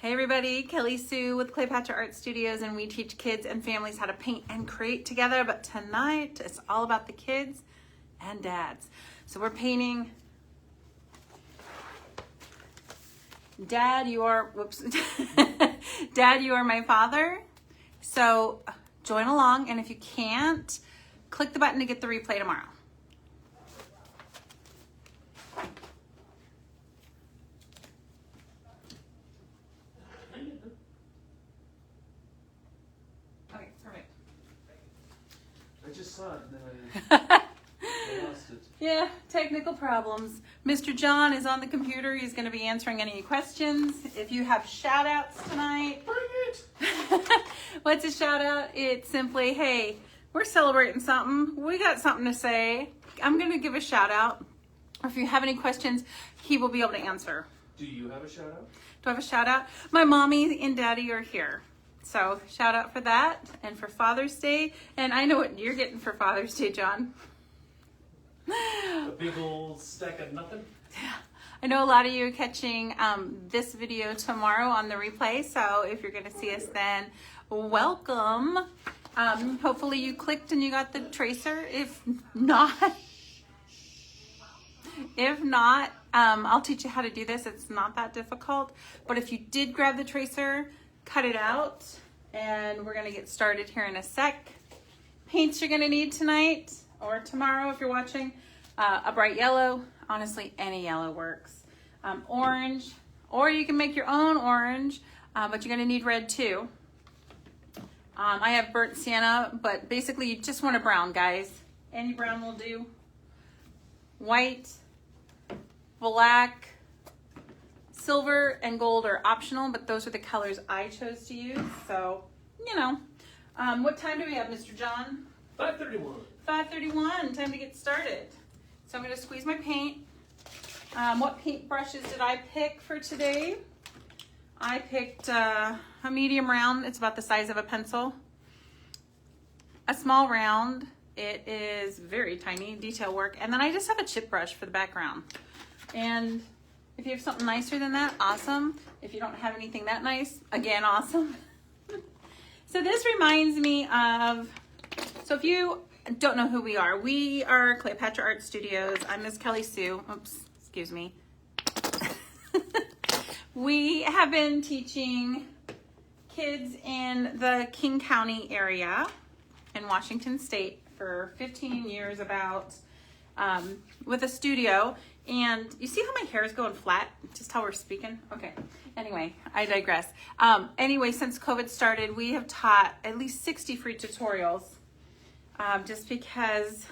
Hey everybody, Kelly Sue with Cleopatra Art Studios, and we teach kids and families how to paint and create together. But tonight it's all about the kids and dads. So we're painting Dad, you are, whoops. Dad, you are my father. So join along, and if you can't, click the button to get the replay tomorrow. Okay, perfect. I just saw it and then I lost it. Yeah, technical problems. Mr. John is on the computer. He's going to be answering any questions. If you have shout outs tonight, Bring it! what's a shout out? It's simply, hey, we're celebrating something. We got something to say. I'm going to give a shout out. Or if you have any questions, he will be able to answer. Do you have a shout out? Do I have a shout out? My mommy and daddy are here. So shout out for that and for Father's Day. And I know what you're getting for Father's Day, John. A big old stack of nothing? I know a lot of you are catching this video tomorrow on the replay. So if you're going to see us then, welcome. Hopefully you clicked and you got the tracer. If not, I'll teach you how to do this. It's not that difficult. But if you did grab the tracer, cut it out. And we're going to get started here in a sec. Paints you're going to need tonight or tomorrow if you're watching. A bright yellow. Honestly, any yellow works. Orange. Or you can make your own orange. But you're going to need red too. I have burnt sienna. But basically you just want a brown, guys. Any brown will do. White, black, silver, and gold are optional, but those are the colors I chose to use. So, you know. What time do we have, Mr. John? 5:31. 5:31, time to get started. So I'm going to squeeze my paint. What paint brushes did I pick for today? I picked a medium round. It's about the size of a pencil. A small round. It is very tiny, detail work. And then I just have a chip brush for the background. And if you have something nicer than that, awesome. If you don't have anything that nice, again, awesome. So this reminds me of, so if you don't know who we are Cleopatra Art Studios. I'm Miss Kelly Sue. Oops, excuse me. We have been teaching kids in the King County area in Washington State for 15 years about with a studio. And you see how my hair is going flat? Just how we're speaking? Okay. Anyway, I digress. Anyway, since COVID started, we have taught at least 60 free tutorials just because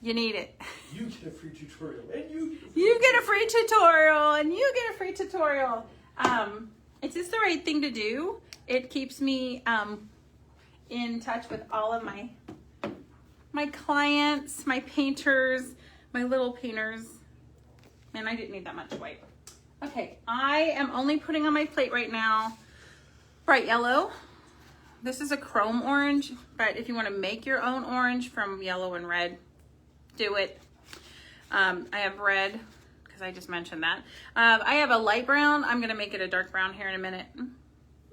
you need it. You get a free tutorial and you get a free tutorial and you get a free tutorial. It's just the right thing to do. It keeps me in touch with all of my clients, my painters, my little painters. Man, I didn't need that much white. Okay, I am only putting on my plate right now bright yellow. This is a chrome orange, but if you want to make your own orange from yellow and red, do it. I have red, because I just mentioned that. I have a light brown. I'm going to make it a dark brown here in a minute.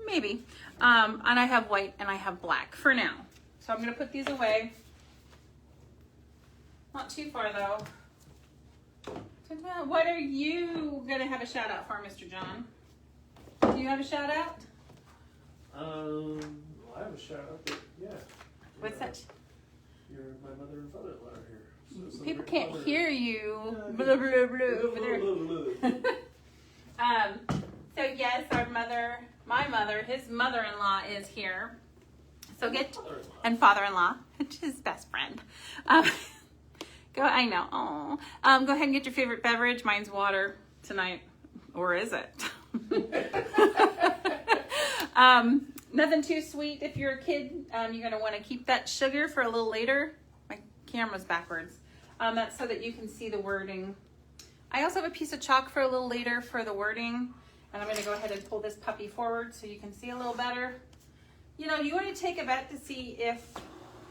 Maybe. And I have white and I have black for now. So I'm going to put these away. Not too far though. What are you going to have a shout out for, Mr. John? Do you have a shout out? I have a shout out, but yeah. What's that? My mother and father-in-law are here. So People can't hear you. Blah, blah, blah, over there. So yes, my mother, his mother-in-law is here. So and father-in-law, his best friend. I know. Oh, go ahead and get your favorite beverage. Mine's water tonight, or is it? Nothing too sweet. If you're a kid, you're gonna want to keep that sugar for a little later. My camera's backwards. That's so that you can see the wording. I also have a piece of chalk for a little later for the wording. And I'm going to go ahead and pull this puppy forward so you can see a little better. You know, you want to take a bet to see if,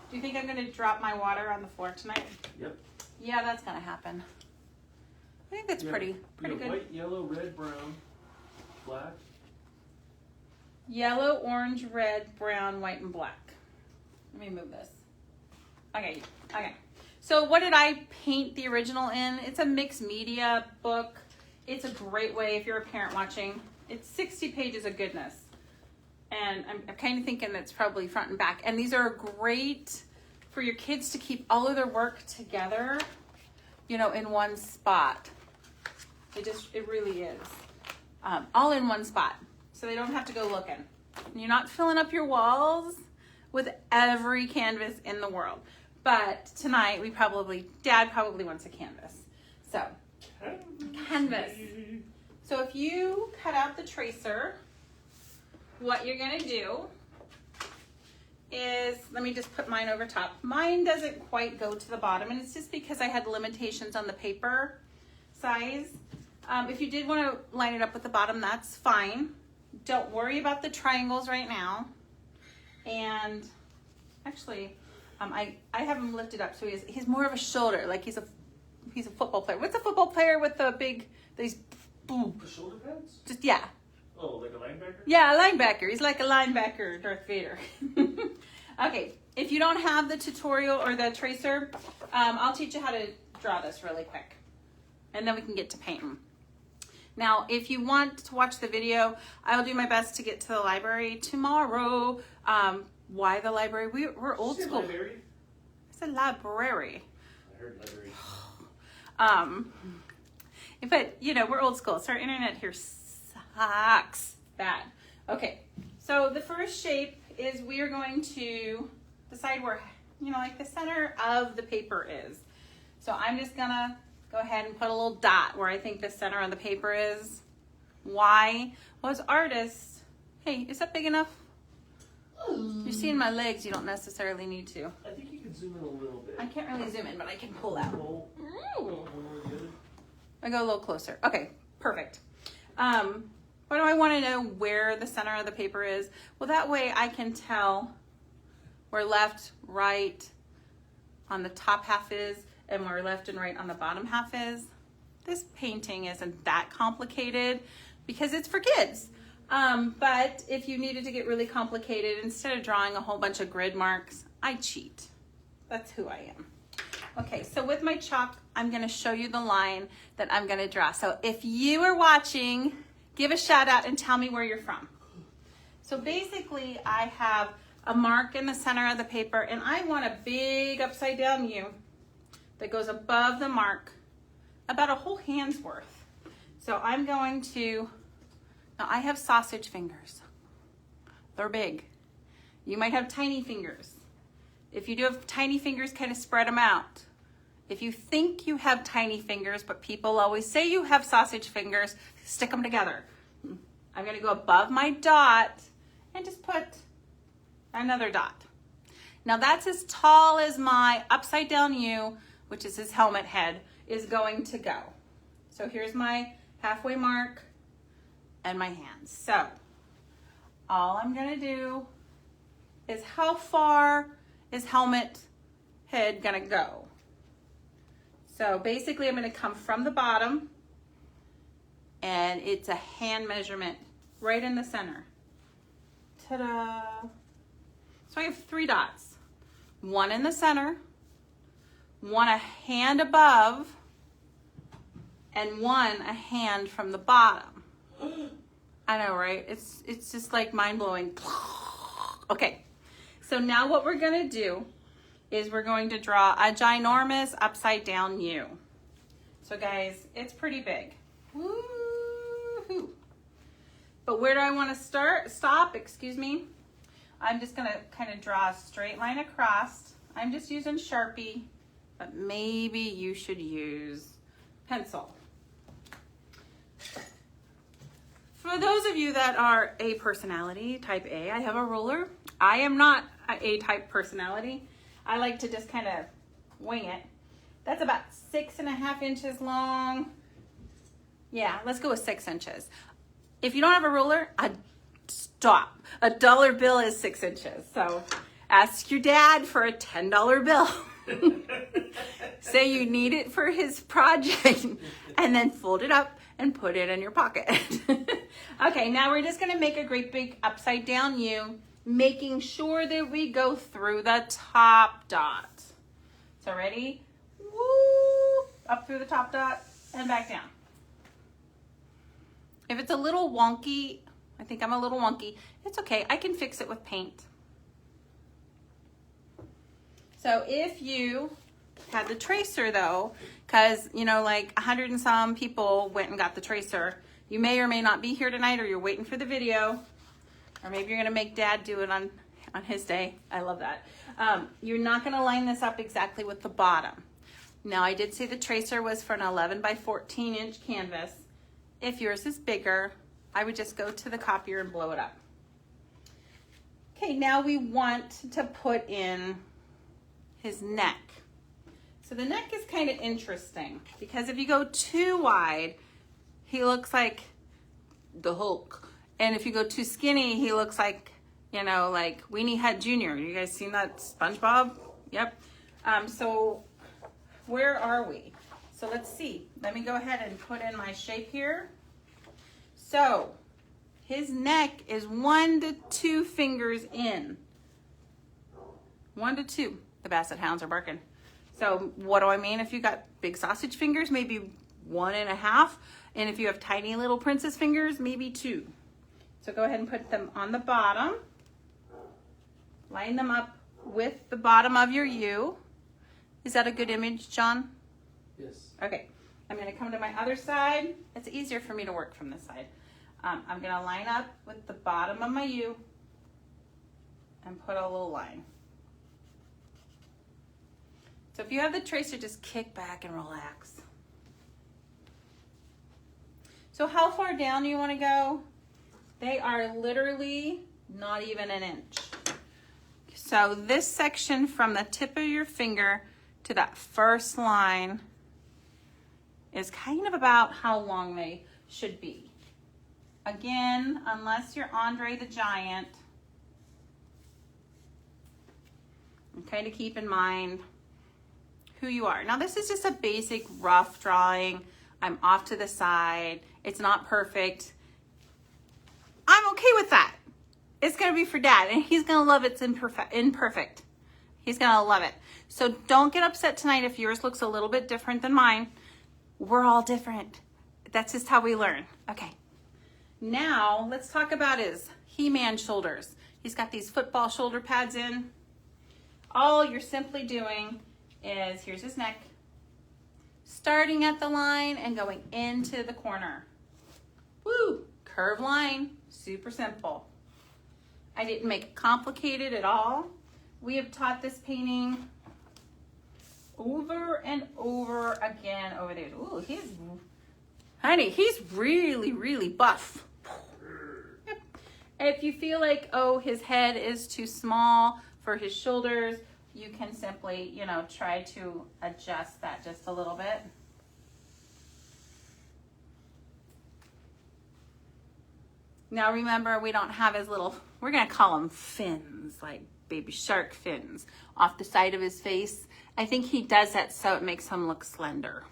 do you think I'm going to drop my water on the floor tonight? Yep. Yeah, that's going to happen. I think that's pretty good. White, yellow, red, brown. black. Yellow, orange, red, brown, white, and black. Let me move this. Okay. So what did I paint the original in? It's a mixed media book. It's a great way if you're a parent watching. It's 60 pages of goodness. And I'm kind of thinking that's probably front and back. And these are great for your kids to keep all of their work together, you know, in one spot. It really is. All in one spot. So they don't have to go looking. You're not filling up your walls with every canvas in the world. But tonight Dad probably wants a canvas. So, canvas. So if you cut out the tracer, what you're gonna do is, let me just put mine over top. Mine doesn't quite go to the bottom, and it's just because I had limitations on the paper size. If you did want to line it up with the bottom, that's fine. Don't worry about the triangles right now. And actually, I have him lifted up, so he's more of a shoulder, like he's a football player. What's a football player with the big, these, boom. The shoulder pads? Just, yeah. Oh, like a linebacker? Yeah, a linebacker. He's like a linebacker, Darth Vader. Okay, if you don't have the tutorial or the tracer, I'll teach you how to draw this really quick. And then we can get to painting. Now, if you want to watch the video, I'll do my best to get to the library tomorrow. Why the library? We're old school. Library? It's a library. I heard library. But, you know, we're old school, so our internet here sucks bad. Okay, so the first shape is we are going to decide where, you know, like the center of the paper is. So I'm just gonna go ahead and put a little dot where I think the center of the paper is. Why? Well, as artists, hey, is that big enough? You're seeing my legs, you don't necessarily need to. I think you can zoom in a little bit. I can't really zoom in, but I can pull out. Oh. I go a little closer. Okay, perfect. Why do I want to know where the center of the paper is? Well, that way I can tell where left, right on the top half is and where left and right on the bottom half is. This painting isn't that complicated because it's for kids. But if you needed to get really complicated, instead of drawing a whole bunch of grid marks, I cheat. That's who I am. Okay, so with my chalk, I'm going to show you the line that I'm going to draw. So if you are watching, give a shout out and tell me where you're from. So basically, I have a mark in the center of the paper, and I want a big upside down U that goes above the mark, about a whole hand's worth. So I'm going to, now I have sausage fingers. They're big. You might have tiny fingers. If you do have tiny fingers, kind of spread them out. If you think you have tiny fingers, but people always say you have sausage fingers, stick them together. I'm going to go above my dot and just put another dot. Now that's as tall as my upside down U, which is his helmet head, is going to go. So here's my halfway mark and my hands. So all I'm going to do is, how far is helmet head going to go? So basically I'm going to come from the bottom, and it's a hand measurement right in the center. Ta-da! So I have 3 dots. One in the center, one a hand above, and one a hand from the bottom. I know, right? It's just like mind-blowing. Okay, so now what we're gonna do is we're going to draw a ginormous upside down U. So guys, it's pretty big. Woo-hoo. But where do I want to stop, excuse me? I'm just gonna kind of draw a straight line across. I'm just using Sharpie, but maybe you should use pencil. For those of you that are A personality, type A, I have a ruler. I am not an A-type personality. I like to just kind of wing it. That's about 6.5 inches long. Yeah, let's go with 6 inches. If you don't have a ruler, stop. A $1 bill is 6 inches. So ask your dad for a $10 bill. Say you need it for his project, and then fold it up and put it in your pocket. Okay, now we're just gonna make a great big upside down U, making sure that we go through the top dot. So ready? Woo! Up through the top dot and back down. If it's a little wonky, I think I'm a little wonky, it's okay, I can fix it with paint. So if you had the tracer though, because you know, like 100 and some people went and got the tracer, you may or may not be here tonight, or you're waiting for the video, or maybe you're gonna make Dad do it on his day. I love that. You're not gonna line this up exactly with the bottom. Now I did say the tracer was for an 11 by 14 inch canvas. If yours is bigger, I would just go to the copier and blow it up. Okay, now we want to put in his neck. So the neck is kind of interesting because if you go too wide, he looks like the Hulk. And if you go too skinny, he looks like, you know, like Weenie Hut Jr. You guys seen that SpongeBob? Yep. So where are we? So let's see. Let me go ahead and put in my shape here. So his neck is 1 to 2 fingers in. 1 to 2. The Basset Hounds are barking. So what do I mean? If you got big sausage fingers, maybe 1.5. And if you have tiny little princess fingers, maybe 2. So go ahead and put them on the bottom. Line them up with the bottom of your U. Is that a good image, John? Yes. Okay. I'm going to come to my other side. It's easier for me to work from this side. I'm going to line up with the bottom of my U and put a little line. So if you have the tracer, just kick back and relax. So how far down do you want to go? They are literally not even an inch. So this section from the tip of your finger to that first line is kind of about how long they should be. Again, unless you're Andre the Giant, okay, to keep in mind who you are. Now this is just a basic rough drawing. I'm off to the side. It's not perfect. I'm okay with that. It's gonna be for Dad, and he's gonna love it's imperfect. He's gonna love it. So don't get upset tonight if yours looks a little bit different than mine. We're all different. That's just how we learn. Okay. Now let's talk about his He-Man shoulders. He's got these football shoulder pads in. All you're simply doing is, here's his neck, starting at the line and going into the corner. Woo, curved line, super simple. I didn't make it complicated at all. We have taught this painting over and over again over there. Ooh, he's really, really buff. Yep. If you feel like, oh, his head is too small for his shoulders, you can simply, you know, try to adjust that just a little bit. Now remember, we don't have his little, we're gonna call them fins, like baby shark fins off the side of his face. I think he does that so it makes him look slender.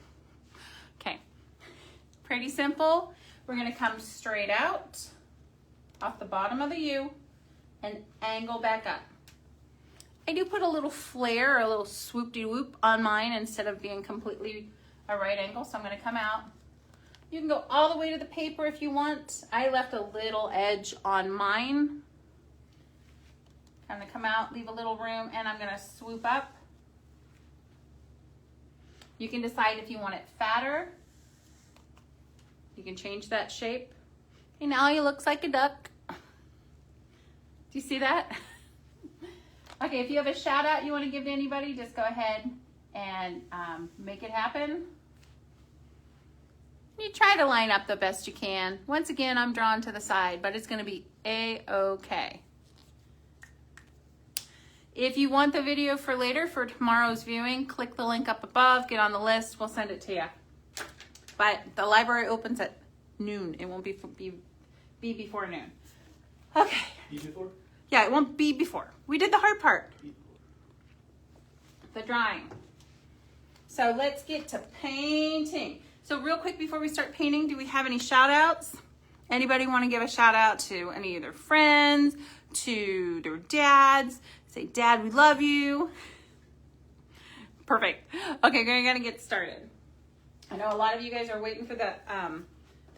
Okay, pretty simple. We're gonna come straight out off the bottom of the U and angle back up. I do put a little flare or a little swoop-de-whoop on mine instead of being completely a right angle, so I'm gonna come out. You can go all the way to the paper if you want. I left a little edge on mine. I'm gonna come out, leave a little room, and I'm gonna swoop up. You can decide if you want it fatter. You can change that shape. Okay, now he looks like a duck. Do you see that? Okay, if you have a shout out you want to give to anybody, just go ahead and make it happen. You try to line up the best you can. Once again, I'm drawn to the side, but it's going to be A-okay. If you want the video for later, for tomorrow's viewing, click the link up above, get on the list, we'll send it to you. But the library opens at noon. It won't be before noon. Okay. Be before? Yeah, it won't be before. We did the hard part. The drawing. So let's get to painting. So real quick before we start painting, do we have any shout outs? Anybody want to give a shout out to any of their friends, to their dads? Say, Dad, we love you. Perfect. Okay, we're gonna get started. I know a lot of you guys are waiting for the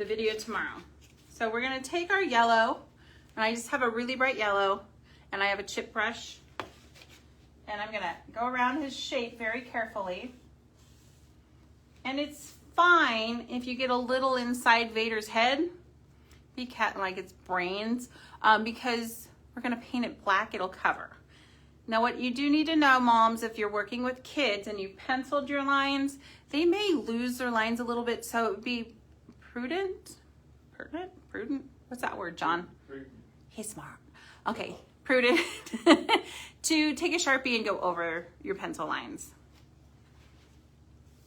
video tomorrow. So we're gonna take our yellow, and I just have a really bright yellow, and I have a chip brush, and I'm gonna go around his shape very carefully. And it's fine if you get a little inside Vader's head, like its brains, because we're gonna paint it black, it'll cover. Now what you do need to know, moms, if you're working with kids and you penciled your lines, they may lose their lines a little bit, so it would be prudent? What's that word, John? Prudent. He's smart. Okay, prudent to take a Sharpie and go over your pencil lines.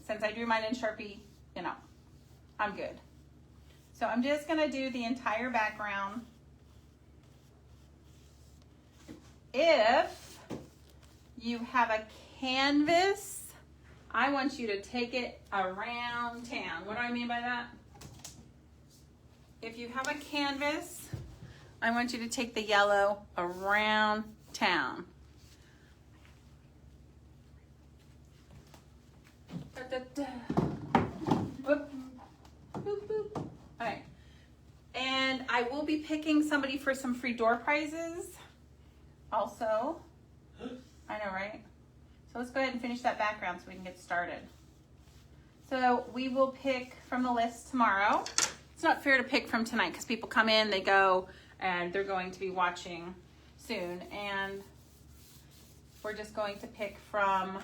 Since I drew mine in Sharpie, you know, I'm good. So I'm just gonna do the entire background. If you have a canvas, I want you to take it around town. What do I mean by that? If you have a canvas, I want you to take the yellow around town. Da, da, da. Whoop. Boop, boop. All right. And I will be picking somebody for some free door prizes also. I know, right? So let's go ahead and finish that background so we can get started. So we will pick from the list tomorrow. It's not fair to pick from tonight because people come in, they go, and they're going to be watching soon. And we're just going to pick from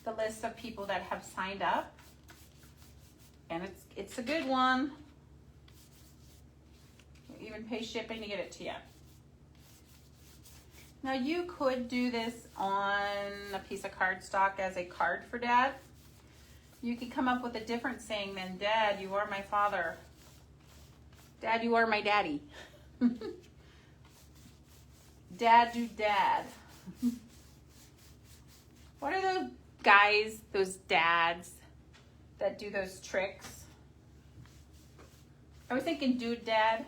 the list of people that have signed up. And it's a good one. We even pay shipping to get it to you. Now you could do this on a piece of cardstock as a card for Dad. You could come up with a different saying than, Dad, you are my father. Dad, you are my daddy. Dad, do dad. What are those guys, those dads that do those tricks? I was thinking dude dad.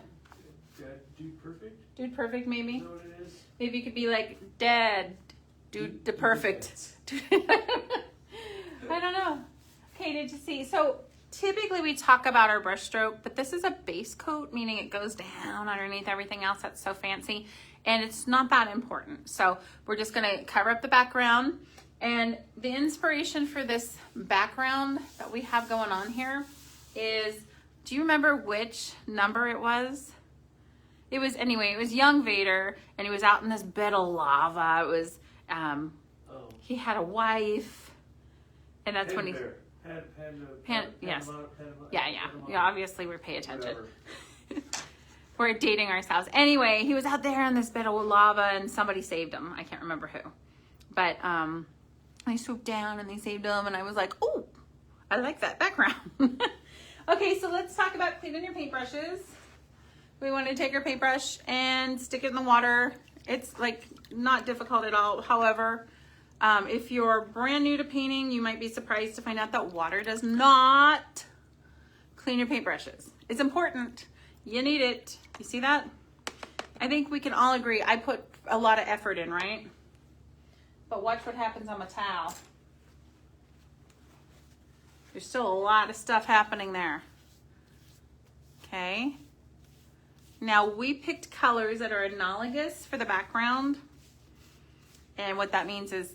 Dude perfect? Dude perfect, maybe? Is that what it is? Maybe you could be like, Dad, dude the perfect. I don't know. Okay, did you see? So typically we talk about our brush stroke, but this is a base coat, meaning it goes down underneath everything else that's so fancy. And it's not that important. So we're just gonna cover up the background. And the inspiration for this background that we have going on here is, do you remember which number it was? It was, anyway, it was young Vader, and he was out in this bed of lava. It was, he had a wife, and that's when he... Yes. Yeah, obviously we pay attention. We're dating ourselves. Anyway, he was out there in this bed of lava, and somebody saved him. I can't remember who. But they swooped down, and they saved him, and I was like, oh, I like that background. Okay, so let's talk about cleaning your paintbrushes. We want to take our paintbrush and stick it in the water. It's like not difficult at all. However, if you're brand new to painting, you might be surprised to find out that water does not clean your paintbrushes. It's important. You need it. You see that? I think we can all agree I put a lot of effort in, right? But watch what happens on my towel. There's still a lot of stuff happening there. Okay. Now we picked colors that are analogous for the background. And what that means is,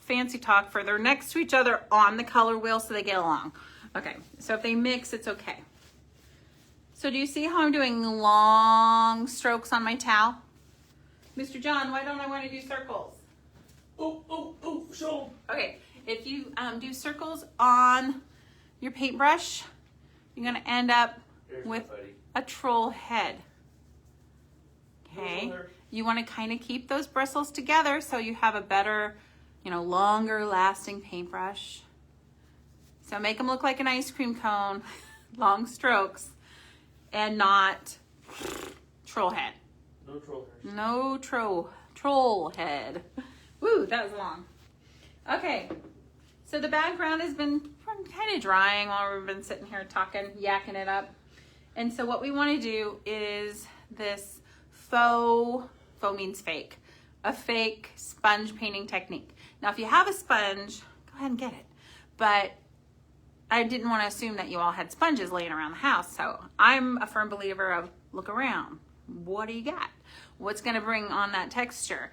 fancy talk for they're next to each other on the color wheel so they get along. Okay, so if they mix, it's okay. So do you see how I'm doing long strokes on my towel? Mr. John, why don't I want to do circles? So. Okay, if you do circles on your paintbrush, you're gonna end up with a troll head. Okay, you want to kind of keep those bristles together so you have a better, longer lasting paintbrush. So make them look like an ice cream cone, long strokes, and not troll head. No troll head. No troll head. Woo, that was long. Okay, so the background has been kind of drying while we've been sitting here talking, yakking it up. And so what we want to do is this faux means fake, a fake sponge painting technique. Now, if you have a sponge, go ahead and get it. But I didn't want to assume that you all had sponges laying around the house. So I'm a firm believer of look around. What do you got? What's going to bring on that texture?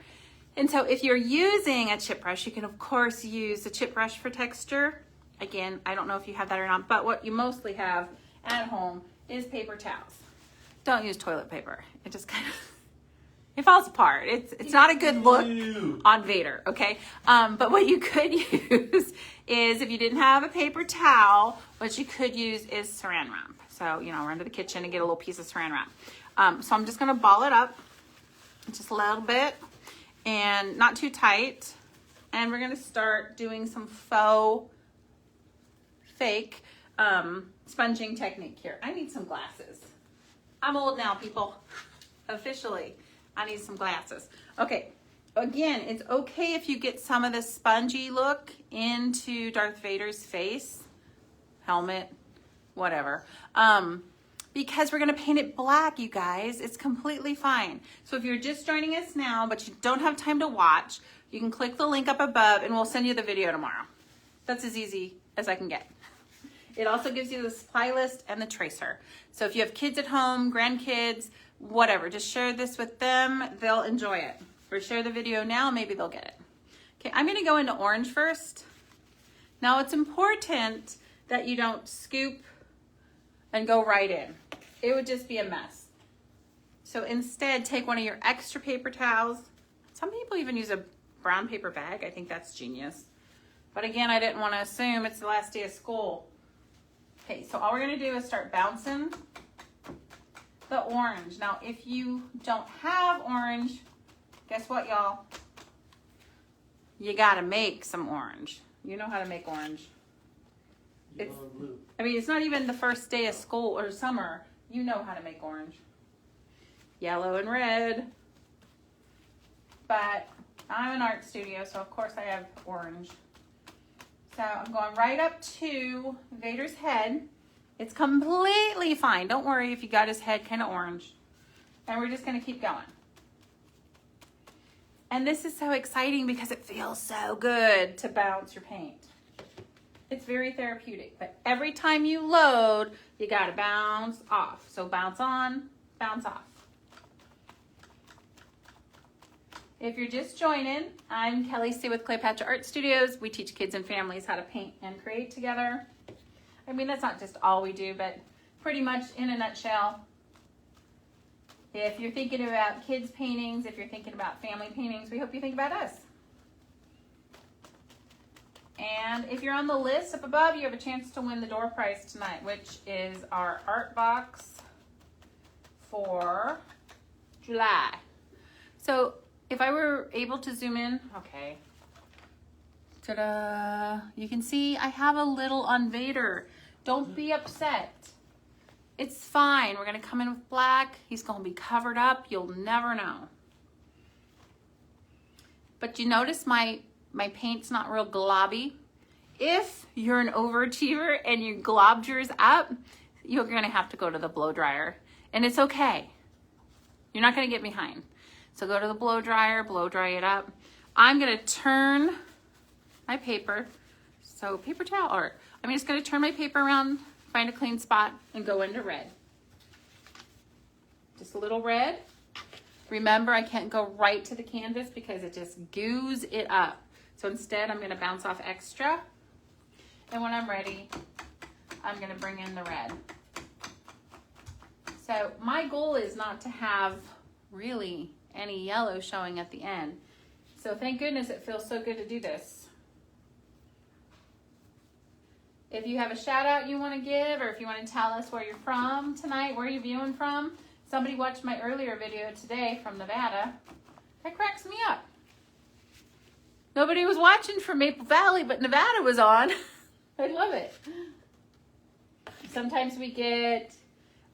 And so if you're using a chip brush, you can of course use a chip brush for texture. Again, I don't know if you have that or not, but what you mostly have at home is paper towels. Don't use toilet paper. It just kind of, it falls apart. It's not a good look on Vadar, okay? But what you could use is, if you didn't have a paper towel, what you could use is saran wrap. So, you know, run to the kitchen and get a little piece of saran wrap. So I'm just gonna ball it up just a little bit and not too tight. And we're gonna start doing some fake sponging technique here. I need some glasses. I'm old now, people. Officially, I need some glasses. Okay, again, it's okay if you get some of the spongy look into Darth Vader's face, helmet, whatever. Because we're gonna paint it black, you guys. It's completely fine. So if you're just joining us now, but you don't have time to watch, you can click the link up above and we'll send you the video tomorrow. That's as easy as I can get. It also gives you the supply list and the tracer. So if you have kids at home, grandkids, whatever, just share this with them. They'll enjoy it. Or share the video now, maybe they'll get it. Okay, I'm gonna go into orange first. Now it's important that you don't scoop and go right in. It would just be a mess. So instead, take one of your extra paper towels. Some people even use a brown paper bag. I think that's genius. But again, I didn't want to assume it's the last day of school. Okay, so all we're gonna do is start bouncing the orange. Now, if you don't have orange, guess what, y'all? You gotta make some orange. You know how to make orange. It's, I mean, it's not even the first day of school or summer. You know how to make orange. Yellow and red. But I'm an art studio, so of course I have orange. So I'm going right up to Vader's head. It's completely fine. Don't worry if you got his head kind of orange. And we're just gonna keep going. And this is so exciting because it feels so good to bounce your paint. It's very therapeutic, but every time you load, you gotta bounce off. So bounce on, bounce off. If you're just joining, I'm Kelly C with Cleopatra Art Studios. We teach kids and families how to paint and create together. I mean, that's not just all we do, but pretty much in a nutshell, if you're thinking about kids paintings, if you're thinking about family paintings, we hope you think about us. And if you're on the list up above, you have a chance to win the door prize tonight, which is our art box for July. So if I were able to zoom in, okay. Ta-da! You can see I have a little on Vadar. Don't be upset. It's fine. We're gonna come in with black. He's gonna be covered up. You'll never know. But you notice my paint's not real globby. If you're an overachiever and you globbed yours up, you're gonna have to go to the blow dryer. And it's okay. You're not gonna get behind. So go to the blow dryer, blow dry it up. I'm gonna turn my paper, so paper towel art. I'm just gonna turn my paper around, find a clean spot, and go into red. Just a little red. Remember, I can't go right to the canvas because it just goos it up. So instead, I'm gonna bounce off extra. And when I'm ready, I'm gonna bring in the red. So my goal is not to have really any yellow showing at the end. So thank goodness it feels so good to do this. If you have a shout out you want to give, or if you want to tell us where you're from tonight, where you're viewing from. Somebody watched my earlier video today from Nevada. That cracks me up. Nobody was watching from Maple Valley, but Nevada was on. I love it. Sometimes we get,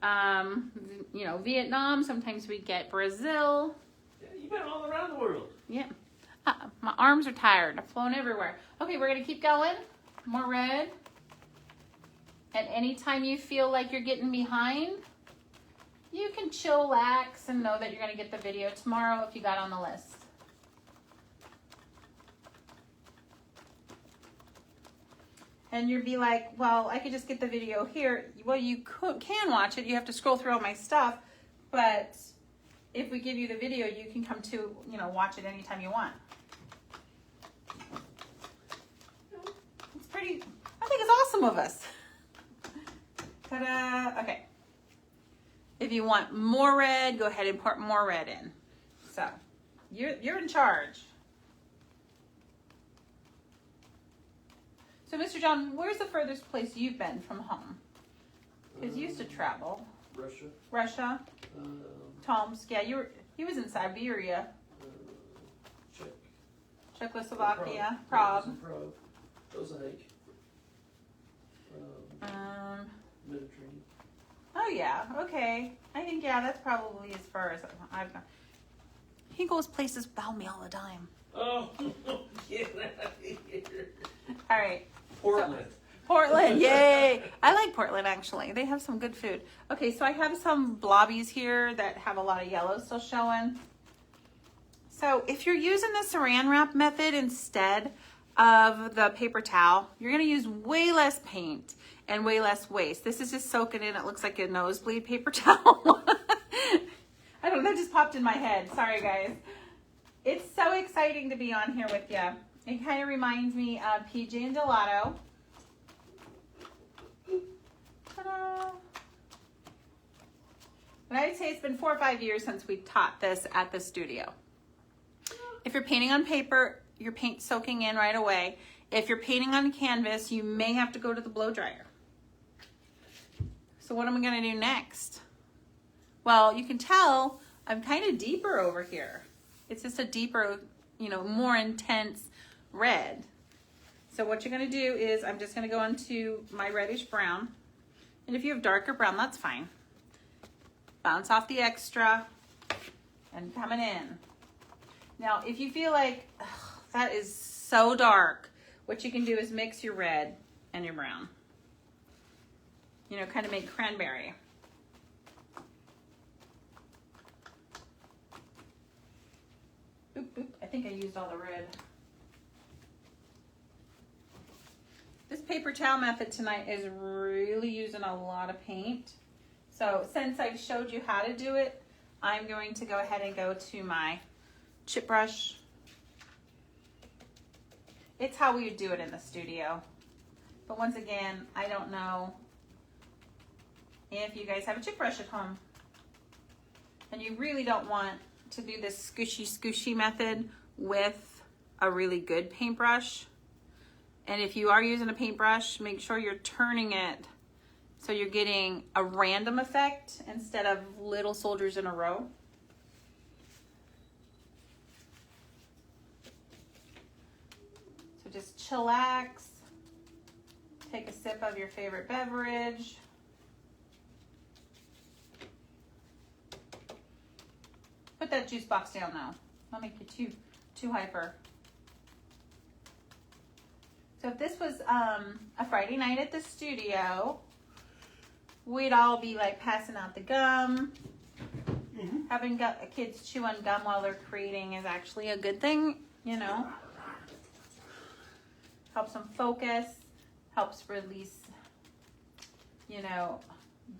you know, Vietnam. Sometimes we get Brazil. Yeah, you've been all around the world. Yeah. My arms are tired. I've flown everywhere. Okay, we're going to keep going. More red. And anytime you feel like you're getting behind, you can chillax and know that you're going to get the video tomorrow if you got on the list. And you'd be like, well, I could just get the video here. Well, you can watch it. You have to scroll through all my stuff. But if we give you the video, you can come to, watch it anytime you want. It's pretty, I think it's awesome of us. Ta-da. Okay. If you want more red, go ahead and pour more red in. So, you're in charge. So, Mr. John, where's the furthest place you've been from home? Because you used to travel. Russia. Tomsk. Yeah, he was in Siberia. Czechoslovakia. Prague. Mediterranean. Oh yeah. Okay. I think that's probably as far as I've gone. He goes places without me all the time. Oh, get out of here. All right. Portland. Portland, yay! I like Portland actually. They have some good food. Okay, so I have some blobbies here that have a lot of yellow still showing. So if you're using the saran wrap method instead of the paper towel, you're gonna use way less paint and way less waste. This is just soaking in. It looks like a nosebleed paper towel. I don't know, that just popped in my head. Sorry guys. It's so exciting to be on here with you. It kind of reminds me of PJ and Gelato. Ta-da. And I'd say it's been 4 or 5 years since we taught this at the studio. If you're painting on paper, your paint's soaking in right away. If you're painting on canvas, you may have to go to the blow dryer. So what am I gonna do next? Well, you can tell I'm kind of deeper over here. It's just a deeper, more intense red. So what you're gonna do is I'm just gonna go into my reddish brown. And if you have darker brown, that's fine. Bounce off the extra and coming in. Now, if you feel like that is so dark, what you can do is mix your red and your brown. Kind of make cranberry. Oop, oop, I think I used all the red. This paper towel method tonight is really using a lot of paint. So since I've showed you how to do it, I'm going to go ahead and go to my chip brush. It's how we would do it in the studio. But once again, I don't know if you guys have a chip brush at home. And you really don't want to do this scooshy method with a really good paintbrush. And if you are using a paintbrush, make sure you're turning it so you're getting a random effect instead of little soldiers in a row. So just chillax, take a sip of your favorite beverage. Put that juice box down now. Don't make you too hyper. So if this was a Friday night at the studio, we'd all be like passing out the gum. Having kids chew on gum while they're creating is actually a good thing, Helps them focus, helps release,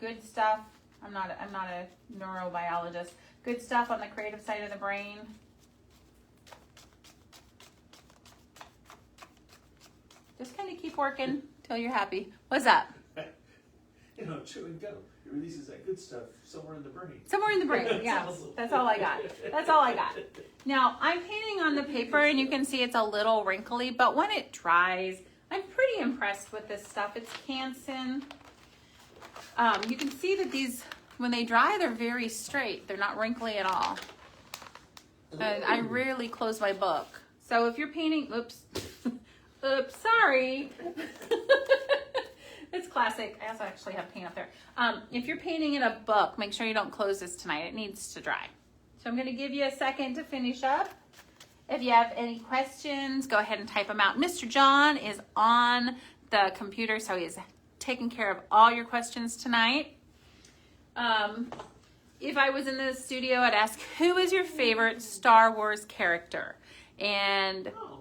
good stuff. I'm not a neurobiologist. Good stuff on the creative side of the brain. Just kind of keep working till you're happy. What's up? Chewing gum. It releases that good stuff somewhere in the brain. Somewhere in the brain, yeah. Awesome. That's all I got. That's all I got. Now, I'm painting on the paper, and you can see it's a little wrinkly, but when it dries, I'm pretty impressed with this stuff. It's Canson. You can see that these, when they dry, they're very straight. They're not wrinkly at all. And I rarely close my book. So if you're painting, oops, sorry. It's classic. I also actually have paint up there. If you're painting in a book, make sure you don't close this tonight. It needs to dry. So I'm going to give you a second to finish up. If you have any questions, go ahead and type them out. Mr. John is on the computer, so he is taking care of all your questions tonight. if I was in the studio, I'd ask, who is your favorite Star Wars character? And Oh.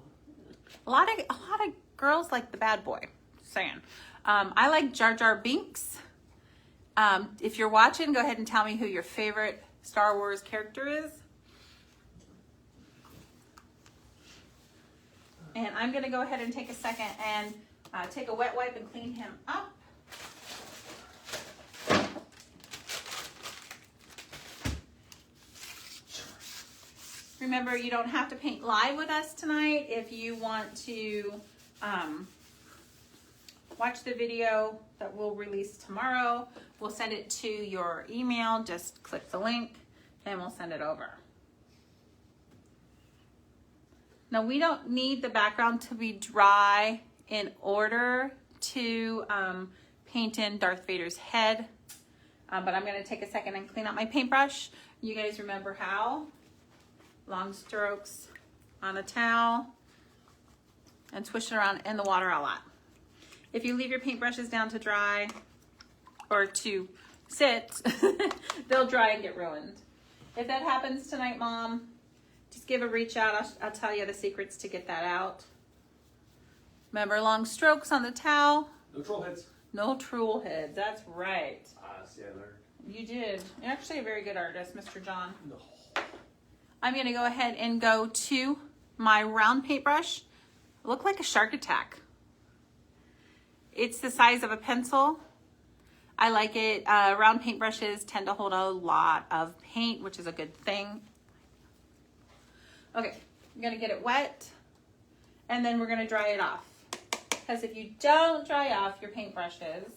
a lot of girls like the bad boy. Just saying. I like Jar Jar Binks. If you're watching, go ahead and tell me who your favorite Star Wars character is. And I'm going to go ahead and take a second and take a wet wipe and clean him up. Remember, you don't have to paint live with us tonight. If you want to watch the video that we'll release tomorrow, we'll send it to your email. Just click the link and we'll send it over. Now, we don't need the background to be dry in order to paint in Darth Vader's head, but I'm going to take a second and clean out my paintbrush. You guys remember how? Long strokes on a towel and swish it around in the water a lot. If you leave your paintbrushes down to dry or to sit, they'll dry and get ruined. If that happens tonight, Mom, just give a reach out. I'll tell you the secrets to get that out. Remember, long strokes on the towel. No troll heads. No troll heads. That's right. See, I learned. You did. You're actually a very good artist, Mr. John. No. I'm going to go ahead and go to my round paintbrush. Look like a shark attack. It's the size of a pencil. I like it. Round paintbrushes tend to hold a lot of paint, which is a good thing. Okay, I'm going to get it wet, and then we're going to dry it off. Because if you don't dry off your paintbrushes,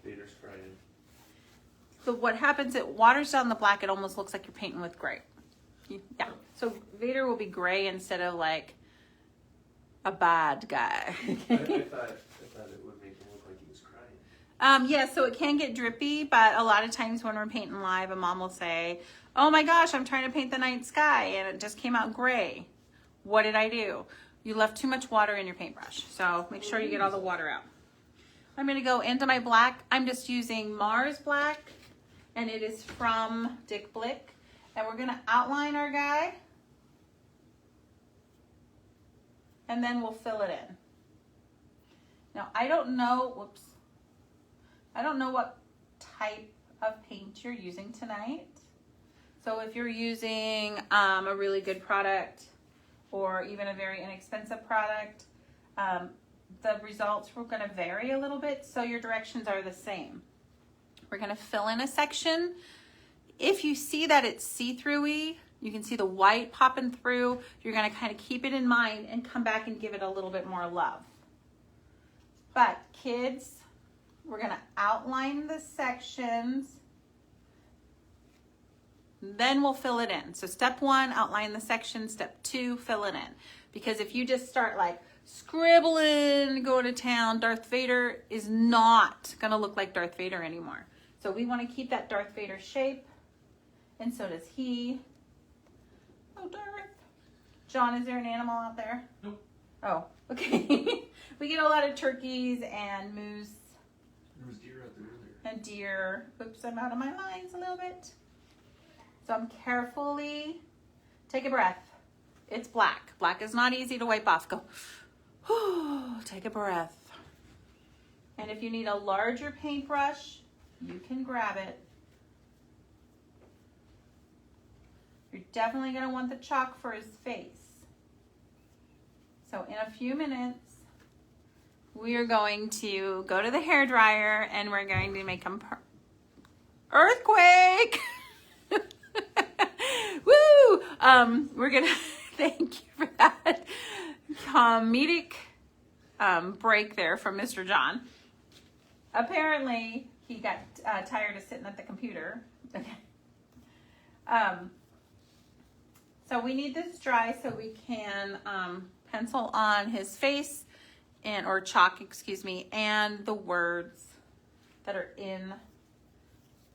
Vader's crying. so what happens, it waters down the black. It almost looks like you're painting with gray. Yeah, so Vader will be gray instead of like a bad guy. I thought it would make him look like he was crying. Yeah, so it can get drippy, but a lot of times when we're painting live, a mom will say, oh my gosh, I'm trying to paint the night sky and it just came out gray. What did I do? You left too much water in your paintbrush, so make sure you get all the water out. I'm going to go into my black. I'm just using Mars Black, and it is from Dick Blick. And we're going to outline our guy, and then we'll fill it in. Now, I don't know what type of paint you're using tonight. So if you're using a really good product or even a very inexpensive product, the results are going to vary a little bit, so your directions are the same. We're going to fill in a section. If you see that it's see-through-y, you can see the white popping through, you're going to kind of keep it in mind and come back and give it a little bit more love. But kids, we're going to outline the sections, then we'll fill it in. So step 1, outline the section. Step 2, fill it in. Because if you just start like scribbling, go to town, Darth Vader is not going to look like Darth Vader anymore. So we want to keep that Darth Vader shape. And so does he. Oh, Darth. John, is there an animal out there? Nope. Oh, okay. We get a lot of turkeys and moose. There was deer out there earlier. And deer. Oops, I'm out of my lines a little bit. So I'm carefully, take a breath. It's black. Black is not easy to wipe off. Go, take a breath. And if you need a larger paintbrush, you can grab it. You're definitely going to want the chalk for his face. So in a few minutes, we are going to go to the hairdryer and we're going to make him earthquake. Woo! We're going to thank you for that comedic break there from Mr. John. Apparently, he got tired of sitting at the computer. Okay. So we need this dry so we can pencil on his face or chalk, excuse me, and the words that are in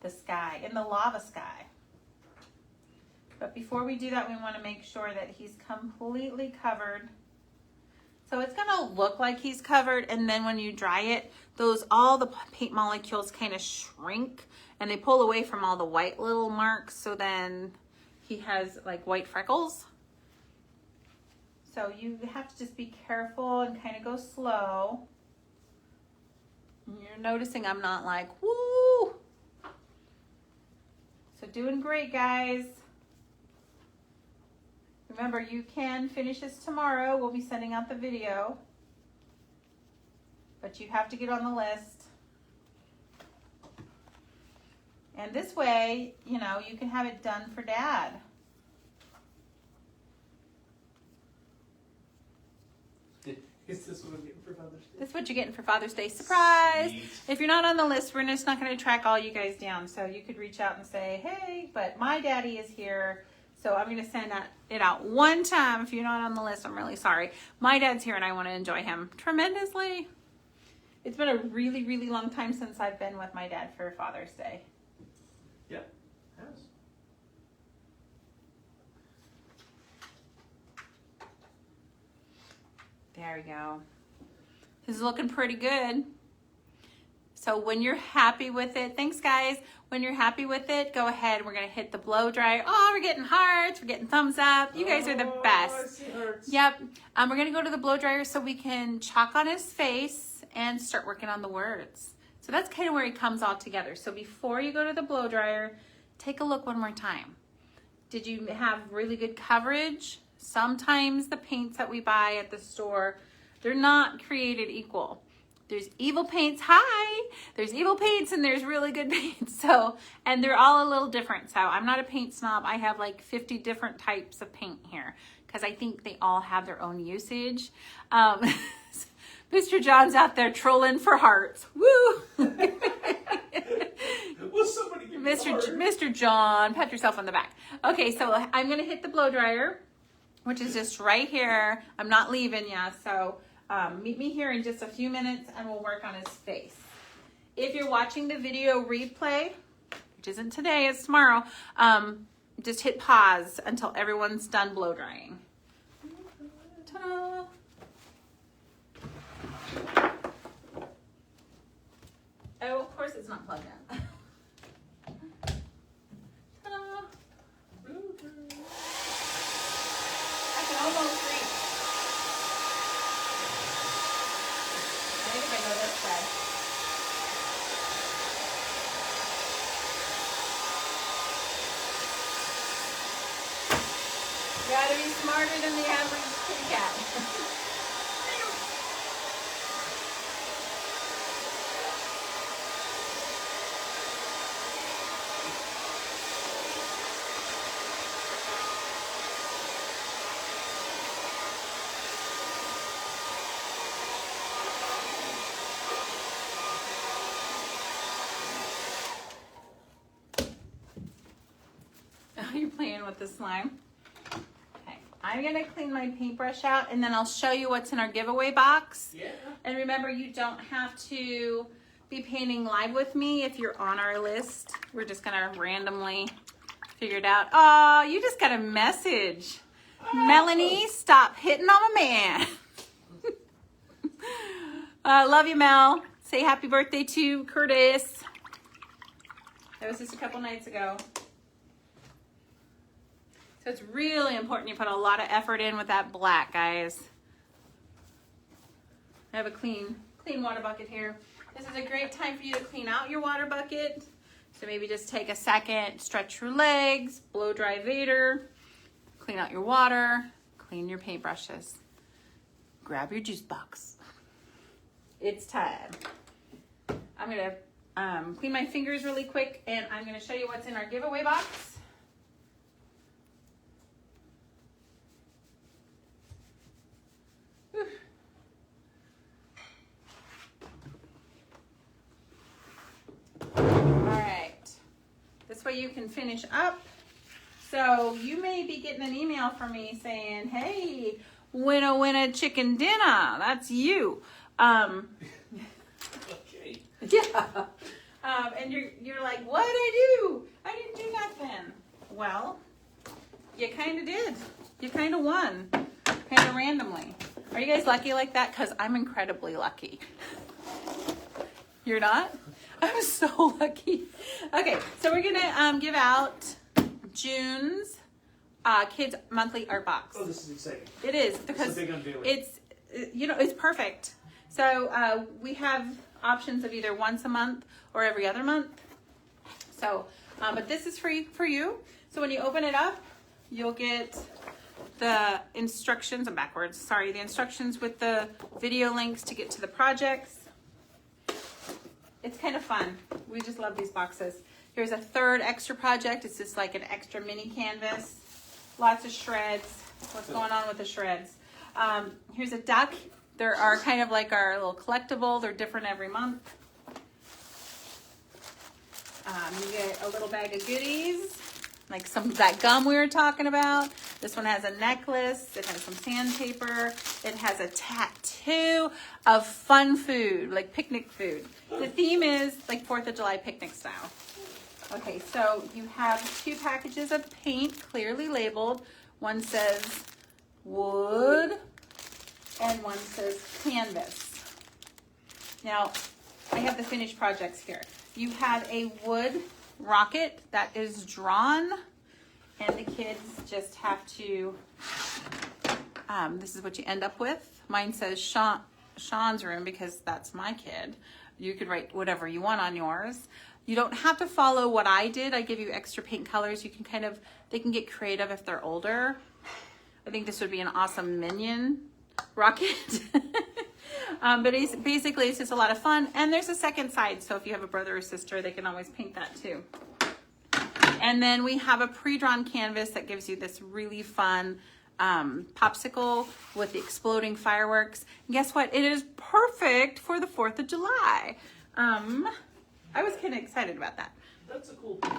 the sky, in the lava sky. But before we do that, we want to make sure that he's completely covered. So it's going to look like he's covered, and then when you dry it, all the paint molecules kind of shrink, and they pull away from all the white little marks, so then he has like white freckles. So you have to just be careful and kind of go slow. And you're noticing I'm not like, woo! So doing great, guys. Remember, you can finish this tomorrow. We'll be sending out the video. But you have to get on the list. And this way, you know, you can have it done for Dad. Is this what I'm getting for Father's Day? This is what you're getting for Father's Day. Surprise! Sweet. If you're not on the list, we're just not going to track all you guys down. So you could reach out and say, hey, but my daddy is here. So I'm going to send it out one time. If you're not on the list, I'm really sorry. My dad's here and I want to enjoy him tremendously. It's been a really, really long time since I've been with my dad for Father's Day. Yeah, it has. There we go. This is looking pretty good. So when you're happy with it, thanks guys. When you're happy with it, go ahead. We're gonna hit the blow dryer. Oh, we're getting hearts. We're getting thumbs up. You guys are the best. I see hearts. Yep. We're gonna go to the blow dryer so we can chalk on his face and start working on the words. So that's kind of where it comes all together. So before you go to the blow dryer, take a look one more time. Did you have really good coverage? Sometimes the paints that we buy at the store, they're not created equal. There's evil paints, hi! There's evil paints and there's really good paints. So, and they're all a little different. So I'm not a paint snob. I have like 50 different types of paint here because I think they all have their own usage. Mr. John's out there trolling for hearts. Woo! Will somebody give me a heart? Mr. John, pat yourself on the back. Okay, so I'm gonna hit the blow dryer, which is just right here. I'm not leaving yet, so meet me here in just a few minutes and we'll work on his face. If you're watching the video replay, which isn't today, it's tomorrow, just hit pause until everyone's done blow drying. Ta-da! Oh, of course it's not plugged in. Ta-da! I can almost reach. I think if I go this way. You gotta be smarter than the average kitty cat. You're playing with the slime. Okay, I'm gonna clean my paintbrush out and then I'll show you what's in our giveaway box. Yeah. And remember, you don't have to be painting live with me if you're on our list. We're just gonna randomly figure it out. Oh, you just got a message. Melanie, stop hitting on my man. Love you, Mel. Say happy birthday to Curtis. That was just a couple nights ago. So it's really important you put a lot of effort in with that black, guys. I have a clean water bucket here. This is a great time for you to clean out your water bucket. So maybe just take a second, stretch your legs, blow dry Vadar, clean out your water, clean your paintbrushes. Grab your juice box. It's time. I'm gonna clean my fingers really quick and I'm gonna show you what's in our giveaway box. This way you can finish up. So you may be getting an email from me saying, hey, winna chicken dinner. That's you. Okay. Yeah. And you're like, what'd I do? I didn't do nothing. Well, you kind of did. You kind of won. Kind of randomly. Are you guys lucky like that? Because I'm incredibly lucky. You're not? I'm so lucky. Okay, so we're gonna give out June's kids monthly art box. Oh, this is exciting. It is because It's a big unveiling. it's it's perfect. So we have options of either once a month or every other month. So, but this is free for you. So when you open it up, you'll get the instructions. I'm backwards. Sorry, the instructions with the video links to get to the projects. It's kind of fun. We just love these boxes. Here's a third extra project. It's just like an extra mini canvas. Lots of shreds. What's going on with the shreds? Here's a duck. There are kind of like our little collectible. They're different every month. You get a little bag of goodies, like some of that gum we were talking about. This one has a necklace. It has some sandpaper. It has a tattoo of fun food, like picnic food. The theme is like 4th of July picnic style. Okay, so you have 2 packages of paint clearly labeled. One says wood and one says canvas. Now, I have the finished projects here. You have a wood rocket that is drawn, and the kids just have to, this is what you end up with. Mine says Sean's room because that's my kid. You could write whatever you want on yours. You don't have to follow what I did. I give you extra paint colors. You can kind of, they can get creative if they're older. I think this would be an awesome minion rocket. But basically it's just a lot of fun. And there's a second side. So if you have a brother or sister, they can always paint that too. And then we have a pre-drawn canvas that gives you this really fun popsicle with the exploding fireworks. And guess what? It is perfect for the 4th of July. I was kind of excited about that. That's a cool thing.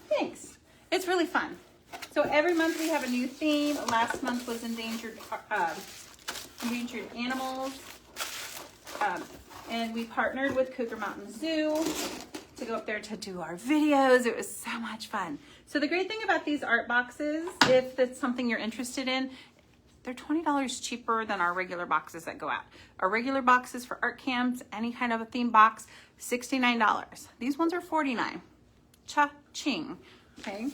Thanks. It's really fun. So every month we have a new theme. Last month was endangered animals. And we partnered with Cougar Mountain Zoo to go up there to do our videos. It was so much fun. So the great thing about these art boxes, if that's something you're interested in, they're $20 cheaper than our regular boxes that go out. Our regular boxes for art camps, any kind of a theme box, $69. These ones are $49. Cha-ching, okay?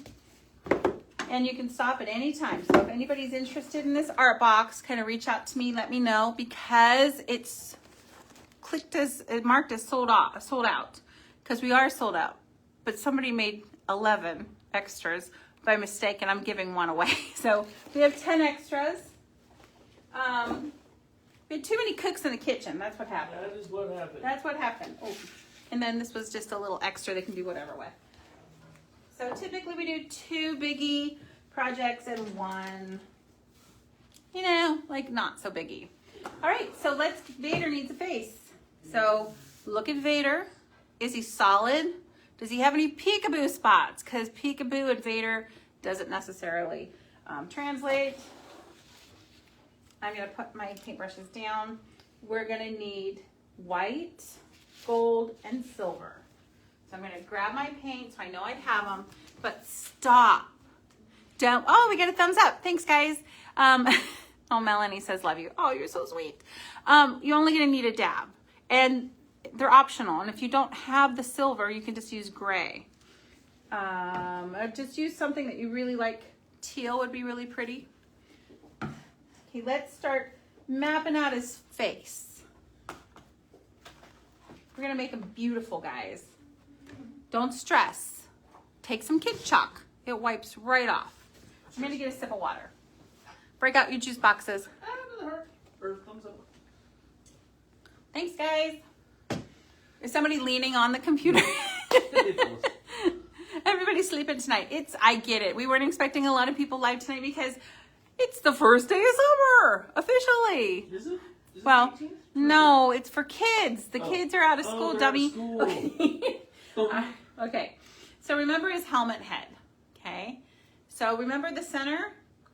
And you can stop at any time. So if anybody's interested in this art box, kind of reach out to me, let me know, because it's marked as sold out, because we are sold out. But somebody made 11 extras by mistake, and I'm giving one away. So we have 10 extras. We had too many cooks in the kitchen. That's what happened. That is what happened. That's what happened. Oh, and then this was just a little extra they can do whatever with. So typically we do 2 biggie projects and 1, like not so biggie. All right, so Vader needs a face. So look at Vader. Is he solid? Does he have any peekaboo spots? Because peekaboo and Vader doesn't necessarily translate. I'm gonna put my paintbrushes down. We're gonna need white, gold, and silver. So I'm gonna grab my paint so I know I have them, but stop. Don't, oh, we got a thumbs up. Thanks, guys. Oh, Melanie says, love you. Oh, you're so sweet. You're only gonna need a dab, and they're optional. And if you don't have the silver, you can just use gray. Just use something that you really like. Teal would be really pretty. Okay, let's start mapping out his face. We're gonna make him beautiful, guys. Don't stress. Take some kid chalk. It wipes right off. I'm gonna get a sip of water. Break out your juice boxes. Thumbs up. Thanks, guys. Is somebody leaning on the computer? Everybody's sleeping tonight. I get it. We weren't expecting a lot of people live tonight because it's the first day of summer, officially. Is it? Well, no, it's for kids. The kids are out of school, dummy. School. Okay. Okay. So remember his helmet head. Okay. So remember the center?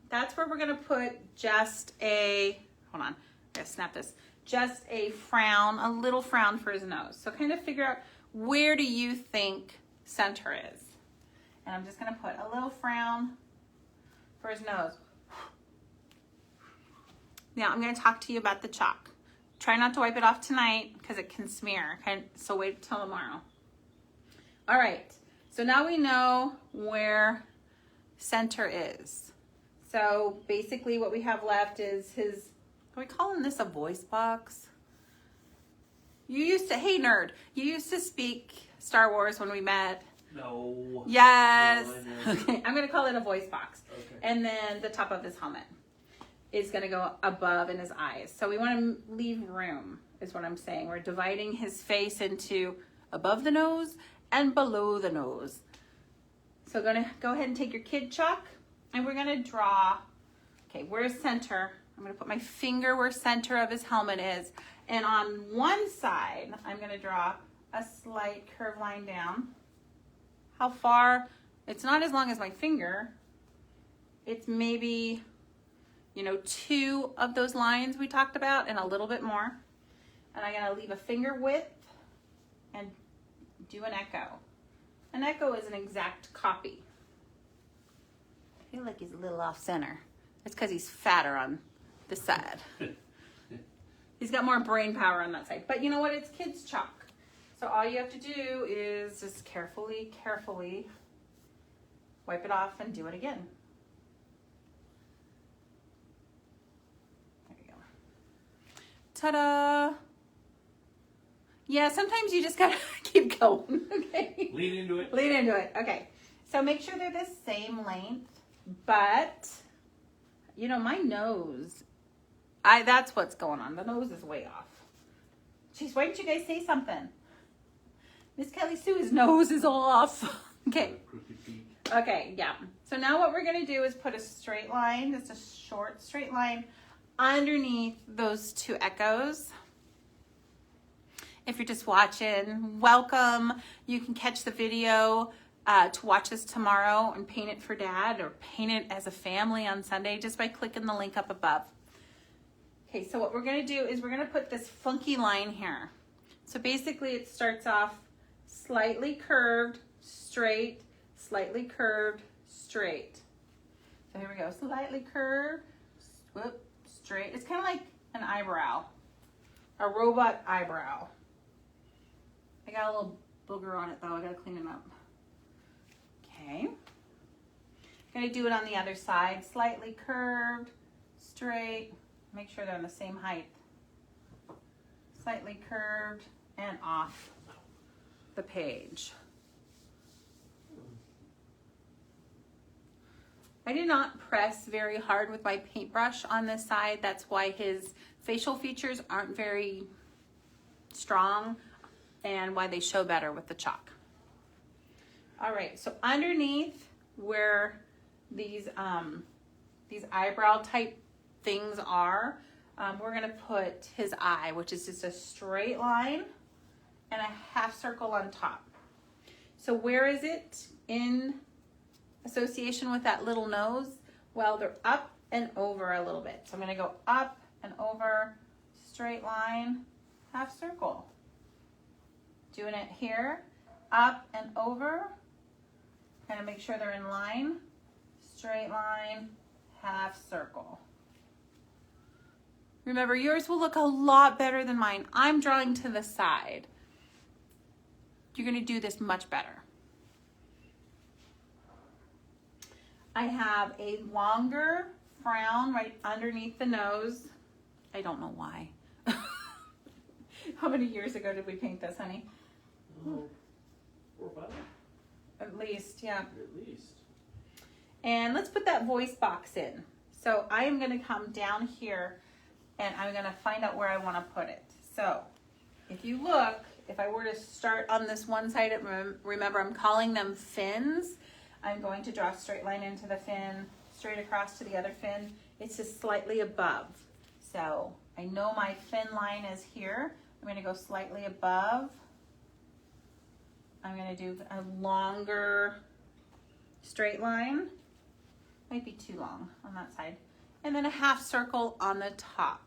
That's where we're going to put just a, hold on, I gotta snap this. Just a frown, a little frown for his nose. So kind of figure out, where do you think center is? And I'm just going to put a little frown for his nose. Now I'm going to talk to you about the chalk. Try not to wipe it off tonight because it can smear. Okay? So wait till tomorrow. All right, so now we know where center is. So basically what we have left is his, are we calling this a voice box? You used to, hey nerd, you used to speak Star Wars when we met. No. Yes. No, Okay, I'm gonna call it a voice box. Okay. And then the top of his helmet is gonna go above in his eyes. So we wanna leave room, is what I'm saying. We're dividing his face into above the nose and below the nose. So gonna go ahead and take your kid chalk and we're gonna draw, okay, where's center? I'm gonna put my finger where center of his helmet is. And on one side, I'm gonna draw a slight curved line down. How far? It's not as long as my finger. It's maybe, you know, 2 of those lines we talked about and a little bit more. And I'm gonna leave a finger width and do an echo. An echo is an exact copy. I feel like he's a little off center. It's because he's fatter on this side. He's got more brain power on that side. But you know what? It's kids' chalk. So all you have to do is just carefully wipe it off and do it again. There you go. Ta-da! Yeah, sometimes you just gotta keep going, okay? Lean into it. Lean into it, okay. So make sure they're the same length, but, you know, my nose, that's what's going on. The nose is way off. Jeez, why didn't you guys say something? Miss Kelly Sue's nose is all off. Okay. Crooked beak. Okay, yeah. So now what we're gonna do is put a straight line, just a short straight line underneath those 2 echoes. If you're just watching, welcome. You can catch the video to watch this tomorrow and paint it for Dad or paint it as a family on Sunday just by clicking the link up above. Okay, so what we're gonna do is we're gonna put this funky line here. So basically it starts off slightly curved, straight, slightly curved, straight. So here we go, slightly curved, whoop, straight. It's kind of like an eyebrow, a robot eyebrow. I got a little booger on it though, I gotta clean it up. Okay. Gonna do it on the other side, slightly curved, straight. Make sure they're on the same height. Slightly curved and off the page. I did not press very hard with my paintbrush on this side. That's why his facial features aren't very strong and why they show better with the chalk. All right, so underneath where these eyebrow type things are, we're gonna put his eye, which is just a straight line and a half circle on top. So where is it in association with that little nose? Well, they're up and over a little bit. So I'm gonna go up and over, straight line, half circle. Doing it here, up and over, kind of make sure they're in line, straight line, half circle. Remember, yours will look a lot better than mine. I'm drawing to the side. You're gonna do this much better. I have a longer frown right underneath the nose. I don't know why. How many years ago did we paint this, honey? 4 or 5? At least, yeah. At least. And let's put that voice box in. So I am gonna come down here and I'm gonna find out where I wanna put it. So if you look, if I were to start on this one side, remember I'm calling them fins. I'm going to draw a straight line into the fin, straight across to the other fin. It's just slightly above. So I know my fin line is here. I'm gonna go slightly above. I'm gonna do a longer straight line. Might be too long on that side. And then a half circle on the top.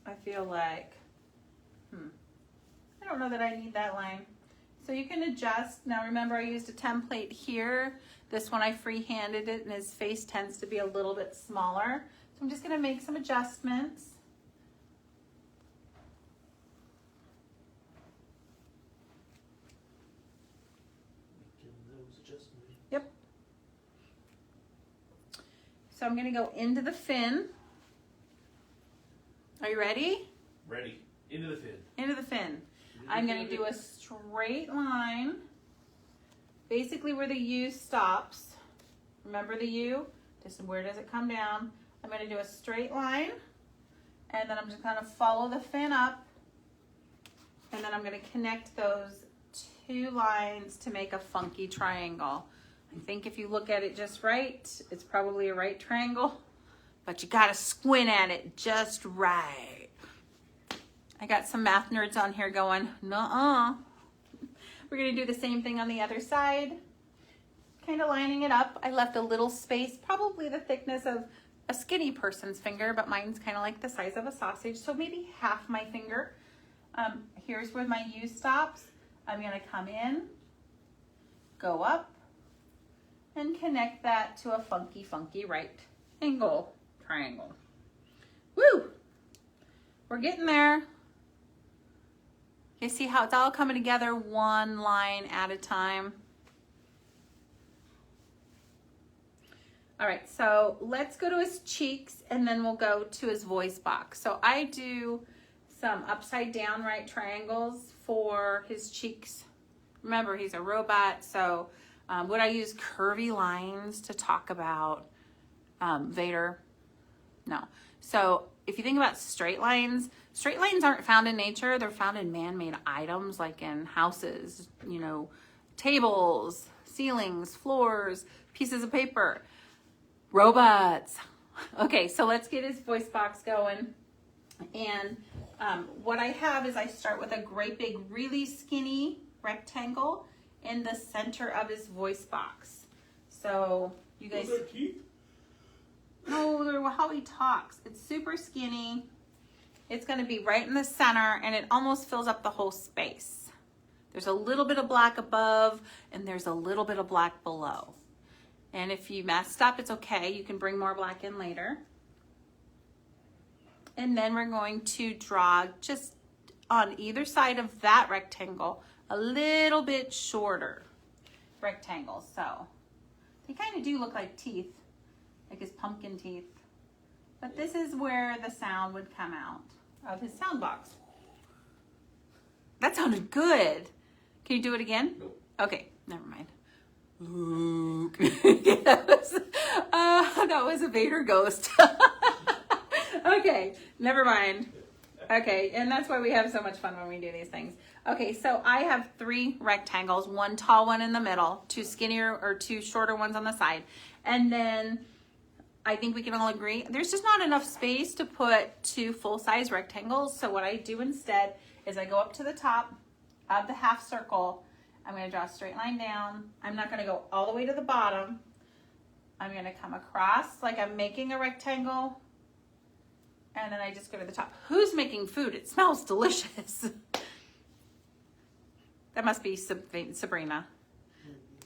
I feel like, I don't know that I need that line. So you can adjust. Now remember I used a template here. This one I free-handed it and his face tends to be a little bit smaller. So I'm just gonna make some adjustments. Just me. Yep. So I'm gonna go into the fin. Are you ready? Ready. Into the fin. Into the fin. I'm gonna do a straight line. Basically where the U stops. Remember the U? Just where does it come down? I'm gonna do a straight line. And then I'm just gonna follow the fin up. And then I'm gonna connect those two lines to make a funky triangle. I think if you look at it just right, it's probably a right triangle, but you gotta squint at it just right. I got some math nerds on here going, nuh-uh. We're gonna do the same thing on the other side. Kind of lining it up. I left a little space, probably the thickness of a skinny person's finger, but mine's kind of like the size of a sausage, so maybe half my finger. Here's where my U stops. I'm gonna come in, go up, and connect that to a funky, funky right angle triangle. Woo! We're getting there. You see how it's all coming together one line at a time? All right, so let's go to his cheeks and then we'll go to his voice box. So I do some upside down right triangles for his cheeks. Remember, he's a robot, so would I use curvy lines to talk about Vadar? No. So if you think about straight lines aren't found in nature. They're found in man-made items like in houses, you know, tables, ceilings, floors, pieces of paper, robots. Okay, so let's get his voice box going. And what I have is I start with a great big, really skinny rectangle in the center of his voice box. So you guys... Those are teeth? No, they're how he talks. It's super skinny. It's going to be right in the center, and it almost fills up the whole space. There's a little bit of black above, and there's a little bit of black below. And if you messed up, it's okay. You can bring more black in later. And then we're going to draw just on either side of that rectangle a little bit shorter rectangles. So they kind of do look like teeth, like his pumpkin teeth. But this is where the sound would come out of his sound box. That sounded good. Can you do it again? Nope. Okay, never mind. Luke. That was a Vadar ghost. Okay, never mind. Okay, and that's why we have so much fun when we do these things. Okay, so I have 3 rectangles, one tall one in the middle, 2 skinnier or 2 shorter ones on the side. And then I think we can all agree there's just not enough space to put 2 full-size rectangles. So what I do instead is I go up to the top of the half circle. I'm going to draw a straight line down. I'm not going to go all the way to the bottom. I'm going to come across like I'm making a rectangle. And then I just go to the top. Who's making food? It smells delicious. That must be Sabrina.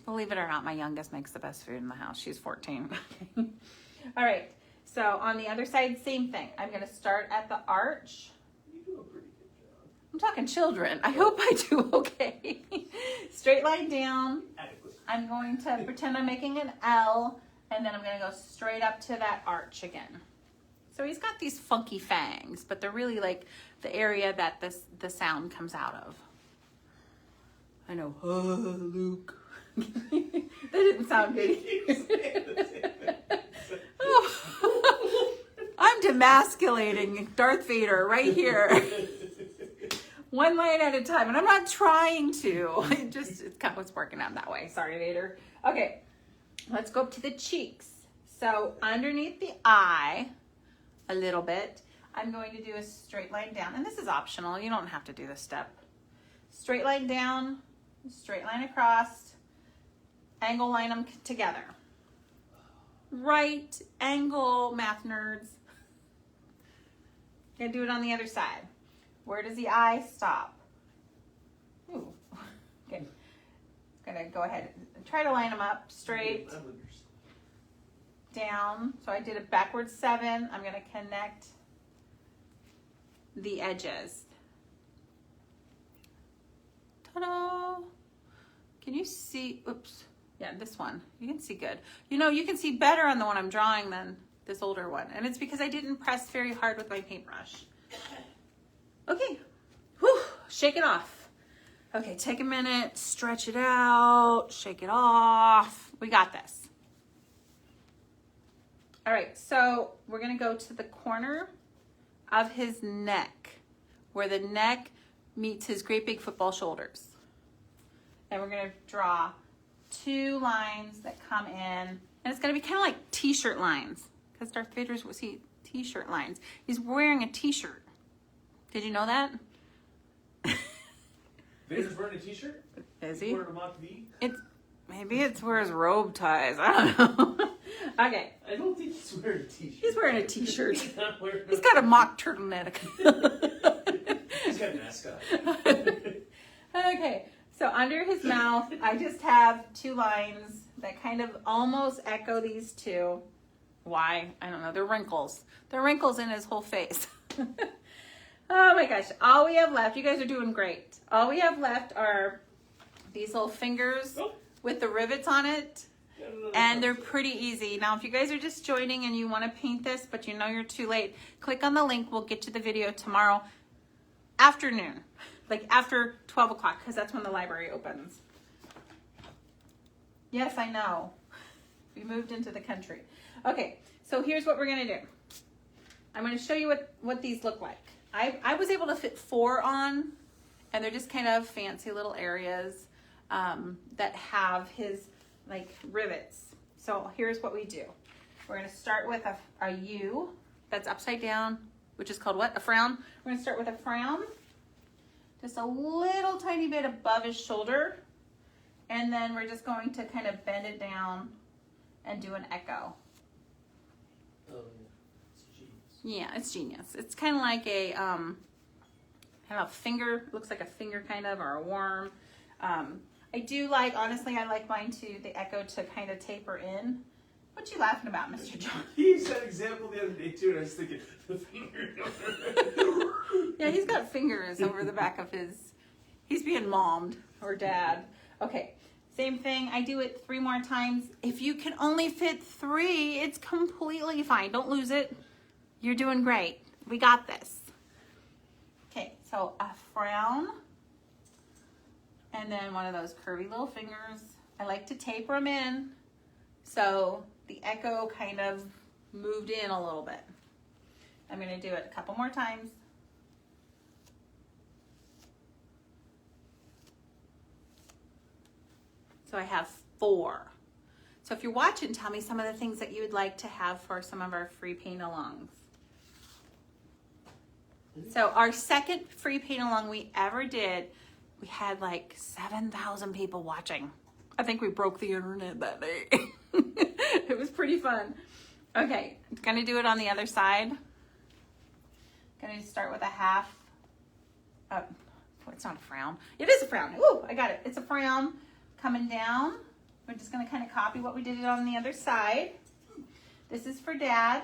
Believe it or not, my youngest makes the best food in the house. She's 14. All right. So on the other side, same thing. I'm going to start at the arch. You do a pretty good job. I'm talking children. I hope I do okay. Straight line down. Adequate. I'm going to pretend I'm making an L, and then I'm going to go straight up to that arch again. So he's got these funky fangs, but they're really like the area that the sound comes out of. I know. Oh, Luke. That didn't sound good. Oh. I'm demasculating Darth Vader right here. One line at a time, and I'm not trying to. It's kind of what's working out that way. Sorry, Vader. Okay, let's go up to the cheeks. So underneath the eye, a little bit, I'm going to do a straight line down, and this is optional. You don't have to do this step. Straight line down, straight line across, angle line them together. Right angle, math nerds. Gonna do it on the other side. Where does the eye stop? Ooh. Okay. Gonna go ahead and try to line them up straight. Down. So I did a backwards 7. I'm going to connect the edges. Ta-da! Can you see? Oops. Yeah, this one. You can see good. You know, you can see better on the one I'm drawing than this older one. And it's because I didn't press very hard with my paintbrush. Okay. Whew. Shake it off. Okay, take a minute, stretch it out, shake it off. We got this. All right, so we're gonna go to the corner of his neck, where the neck meets his great big football shoulders. And we're gonna draw 2 lines that come in, and it's gonna be kind of like t-shirt lines, because Darth Vader's, see, t-shirt lines. He's wearing a t-shirt. Did you know that? Vader's wearing a t-shirt? Is He's he? wearing a Mach V? Maybe it's where his robe ties. I don't know. Okay. I don't think he's wearing a t-shirt. He's wearing a t-shirt. He's not wearing He's got a mock turtleneck. He's got a mascot. Okay. So under his mouth, I just have 2 lines that kind of almost echo these 2. Why? I don't know. They're wrinkles. They're wrinkles in his whole face. Oh my gosh. All we have left, you guys are doing great. All we have left are these little fingers with the rivets on it. And they're pretty easy. Now, if you guys are just joining and you want to paint this, but you know you're too late, click on the link. We'll get you the video tomorrow afternoon, like after 12 o'clock, because that's when the library opens. Yes, I know. We moved into the country. Okay, so here's what we're going to do. I'm going to show you what these look like. I was able to fit 4 on, and they're just kind of fancy little areas that have his like rivets. So here's what we do. We're going to start with a U that's upside down, which is called what? A frown. We're going to start with a frown, just a little tiny bit above his shoulder, and then we're just going to kind of bend it down and do an echo. Oh, it's genius. Yeah, it's genius. It's kind of like a kind of a finger, looks like a finger kind of, or a worm. I do like, honestly, I like mine to, the echo to kind of taper in. What you laughing about, Mr. John? He used that example the other day too, and I was thinking, the finger. Yeah, he's got fingers over the back of his, he's being mommed, or dad. Okay, same thing, I do it 3 more times. If you can only fit 3, it's completely fine. Don't lose it. You're doing great. We got this. Okay, so a frown. And then one of those curvy little fingers. I like to taper them in so the echo kind of moved in a little bit. I'm going to do it a couple more times. So I have 4. So if you're watching, tell me some of the things that you would like to have for some of our free paint-alongs. So our second free paint-along we ever did, we had like 7,000 people watching. I think we broke the internet that day. It was pretty fun. Okay, gonna do it on the other side. Gonna start with a half. Oh, it's not a frown. It is a frown. Ooh, I got it. It's a frown coming down. We're just gonna kind of copy what we did on the other side. This is for Dad.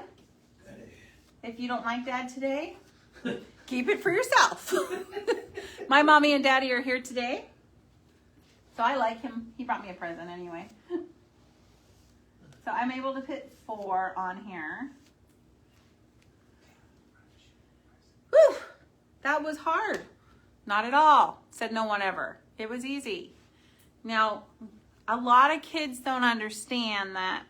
If you don't like Dad today, keep it for yourself. My mommy and daddy are here today. So I like him. He brought me a present anyway. So I'm able to put 4 on here. Whew, that was hard. Not at all, said no one ever. It was easy. Now, a lot of kids don't understand that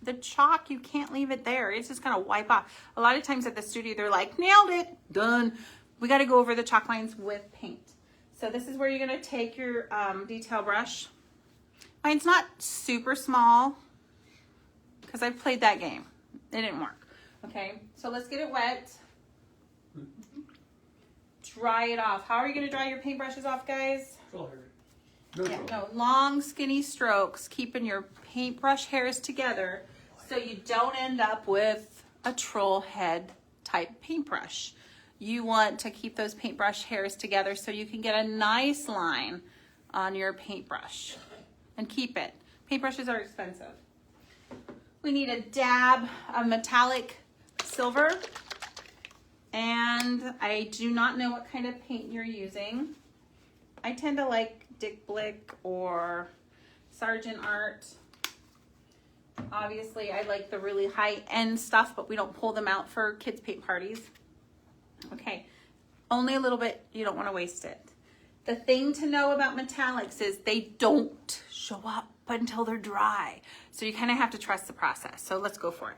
the chalk, you can't leave it there. It's just gonna wipe off. A lot of times at the studio, they're like, nailed it, done. We gotta go over the chalk lines with paint. So this is where you're gonna take your detail brush. Mine's not super small because I've played that game. It didn't work. Okay, so let's get it wet. Dry it off. How are you gonna dry your paintbrushes off, guys? No, long skinny strokes, keeping your paintbrush hairs together so you don't end up with a troll head type paintbrush. You want to keep those paintbrush hairs together so you can get a nice line on your paintbrush and keep it. Paintbrushes are expensive. We need a dab of metallic silver, and I do not know what kind of paint you're using. I tend to like Dick Blick or Sergeant Art. Obviously, I like the really high-end stuff, but we don't pull them out for kids' paint parties. Okay, only a little bit. You don't want to waste it. The thing to know about metallics is they don't show up until they're dry. So you kind of have to trust the process. So let's go for it.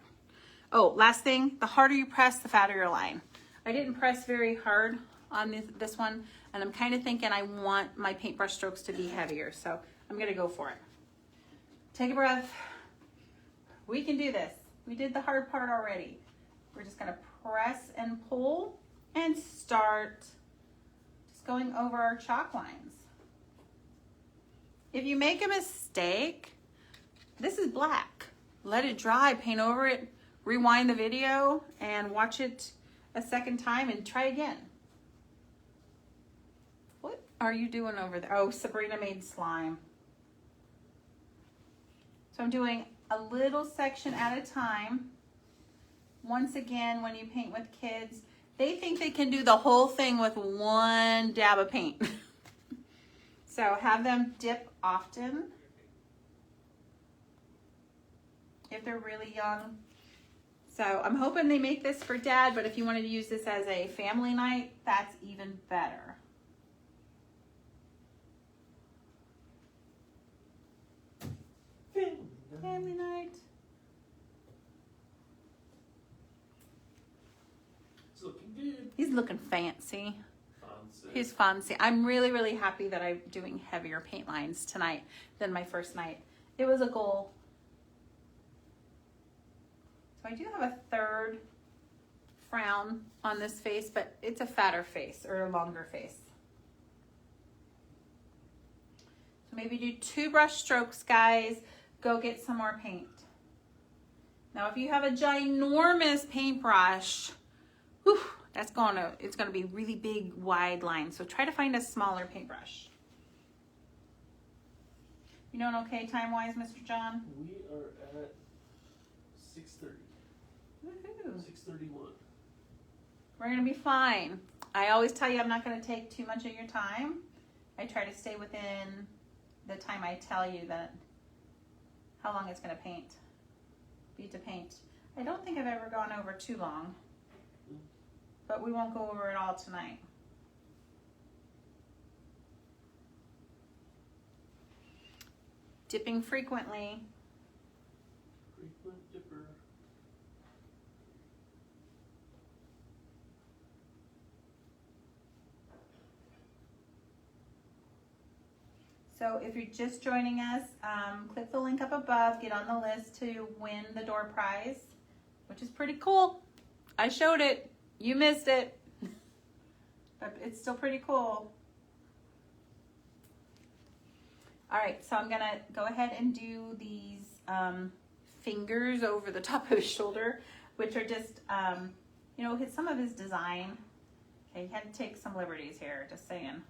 Oh, last thing, the harder you press, the fatter your line. I didn't press very hard on this one, and I'm kind of thinking I want my paintbrush strokes to be heavier. So I'm going to go for it. Take a breath. We can do this. We did the hard part already. We're just going to press and pull and start just going over our chalk lines. If you make a mistake, this is black. Let it dry, paint over it, rewind the video, and watch it a second time and try again. What are you doing over there? Oh, Sabrina made slime. So I'm doing a little section at a time. Once again, when you paint with kids, they think they can do the whole thing with one dab of paint. So have them dip often. If they're really young. So I'm hoping they make this for Dad, but if you wanted to use this as a family night, that's even better. Family night. It's looking good. He's looking fancy. Fancy. He's fancy. I'm really, really happy that I'm doing heavier paint lines tonight than my first night. It was a goal. So I do have a third frown on this face, but it's a fatter face or a longer face. So maybe do 2 brush strokes, guys. Go get some more paint. Now, if you have a ginormous paintbrush, whew, it's gonna be really big, wide lines. So try to find a smaller paintbrush. You doing okay time-wise, Mr. John? We are at 6:30. Woohoo. 6:31. We're gonna be fine. I always tell you I'm not gonna take too much of your time. I try to stay within the time I tell you that how long it's gonna be to paint. I don't think I've ever gone over too long, but we won't go over it all tonight. Dipping frequently. Frequent dipper. So if you're just joining us, click the link up above, get on the list to win the door prize, which is pretty cool. I showed it, you missed it, but it's still pretty cool. All right, so I'm gonna go ahead and do these fingers over the top of his shoulder, which are just, you know, some of his design. Okay, he had to take some liberties here, just saying.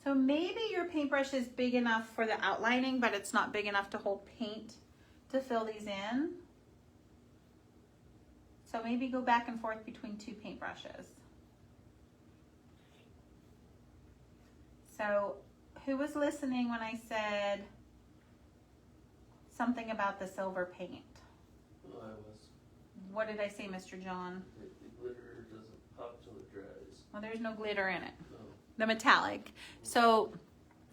So maybe your paintbrush is big enough for the outlining, but it's not big enough to hold paint to fill these in. So maybe go back and forth between 2 paintbrushes. So who was listening when I said something about the silver paint? Well, I was. What did I say, Mr. John? The glitter doesn't pop till it dries. Well, there's no glitter in it. No. The metallic. So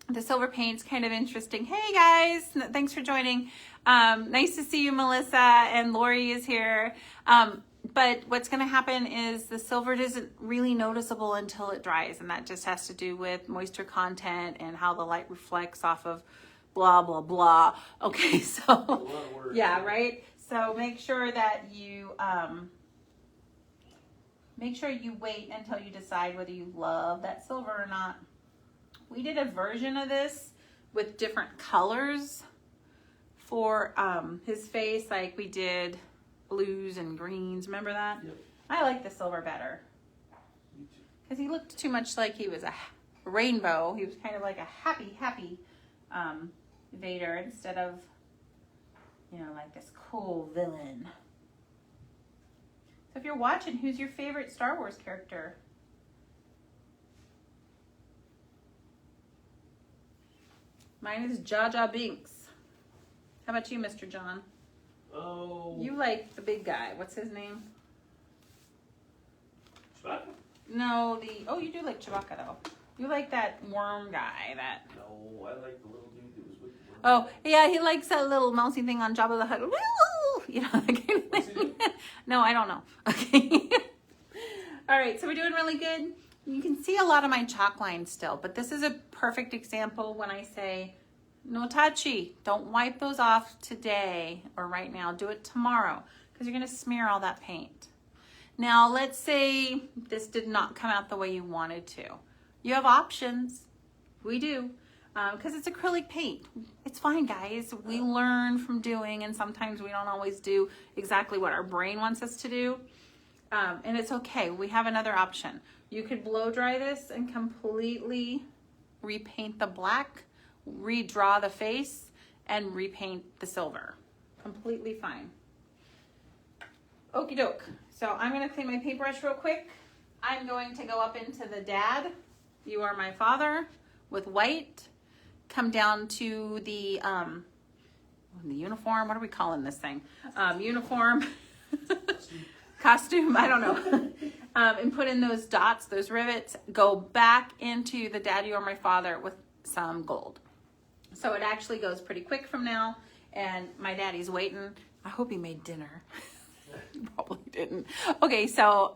the silver paint's kind of interesting. Hey guys, thanks for joining. Nice to see you, Melissa, and Lori is here. But what's going to happen is the silver isn't really noticeable until it dries, and that just has to do with moisture content and how the light reflects off of blah, blah, blah. Okay, so A lot of work. yeah, right? So make sure that you wait until you decide whether you love that silver or not. We did a version of this with different colors for his face, like we did blues and greens. Remember that? Yep. I like the silver better Me too. because he looked too much like he was a rainbow. He was kind of like a happy Vader instead of, you know, like this cool villain. So if you're watching, who's your favorite Star Wars character? Mine is Jar Jar Binks. How about you, Mr. John? Oh. You like the big guy. What's his name? Chewbacca? No, you do like Chewbacca though. You like that worm guy, that. No, I like the little dude that was with the worm. Oh, yeah, he likes that little mousy thing on Jabba the Hutt. Woo! You know, that kind of What's he thing. do? No, I don't know. Okay. All right, so we're doing really good. You can see a lot of my chalk lines still, but this is a perfect example when I say, no touchy. Don't wipe those off today or right now. Do it tomorrow because you're going to smear all that paint. Now, let's say this did not come out the way you wanted to. You have options. We do. Because it's acrylic paint. It's fine, guys. We learn from doing, and sometimes we don't always do exactly what our brain wants us to do. And it's okay. We have another option. You could blow dry this and completely repaint the black, redraw the face, and repaint the silver. Completely fine. Okie doke. So I'm going to clean my paintbrush real quick. I'm going to go up into the Dad, You Are My Father, with white. Come down to the uniform. What are we calling this thing? Uniform. Costume. I don't know. And put in those dots, those rivets. Go back into the Dad, You Are My Father with some gold. So it actually goes pretty quick from now. And my daddy's waiting. I hope he made dinner. He probably didn't. Okay, so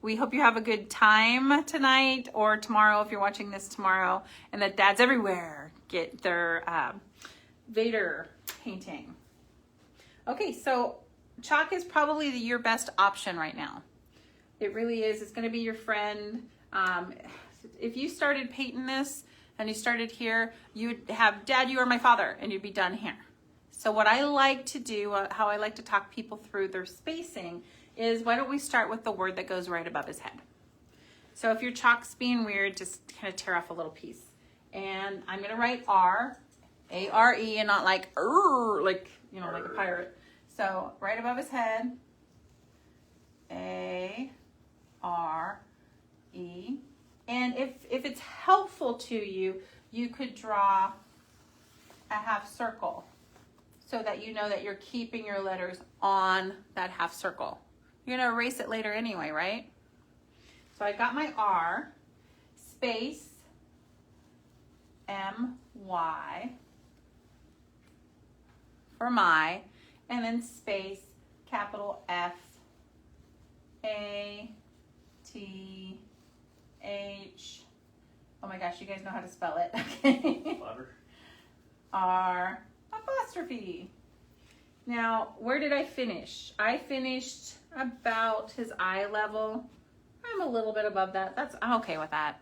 we hope you have a good time tonight or tomorrow if you're watching this tomorrow, and that dads everywhere get their Vadar painting. Okay, so chalk is probably your best option right now. It really is. It's going to be your friend. If you started painting this and you started here, you'd have Dad, You Are My Father, and you'd be done here. So what I like to do, how I like to talk people through their spacing is, why don't we start with the word that goes right above his head? So if your chalk's being weird, just kind of tear off a little piece. And I'm going to write R, A-R-E, and not like, like, you know, like a pirate. So right above his head, A-R-E. And if it's helpful to you, you could draw a half circle, so that you know that you're keeping your letters on that half circle. You're going to erase it later anyway, right? So I got my R, space, M-Y, for my, and then space, capital F, A-T-H, oh my gosh, you guys know how to spell it, okay? R, apostrophe. Now, where did I finish? I finished about his eye level. I'm a little bit above that. I'm okay with that.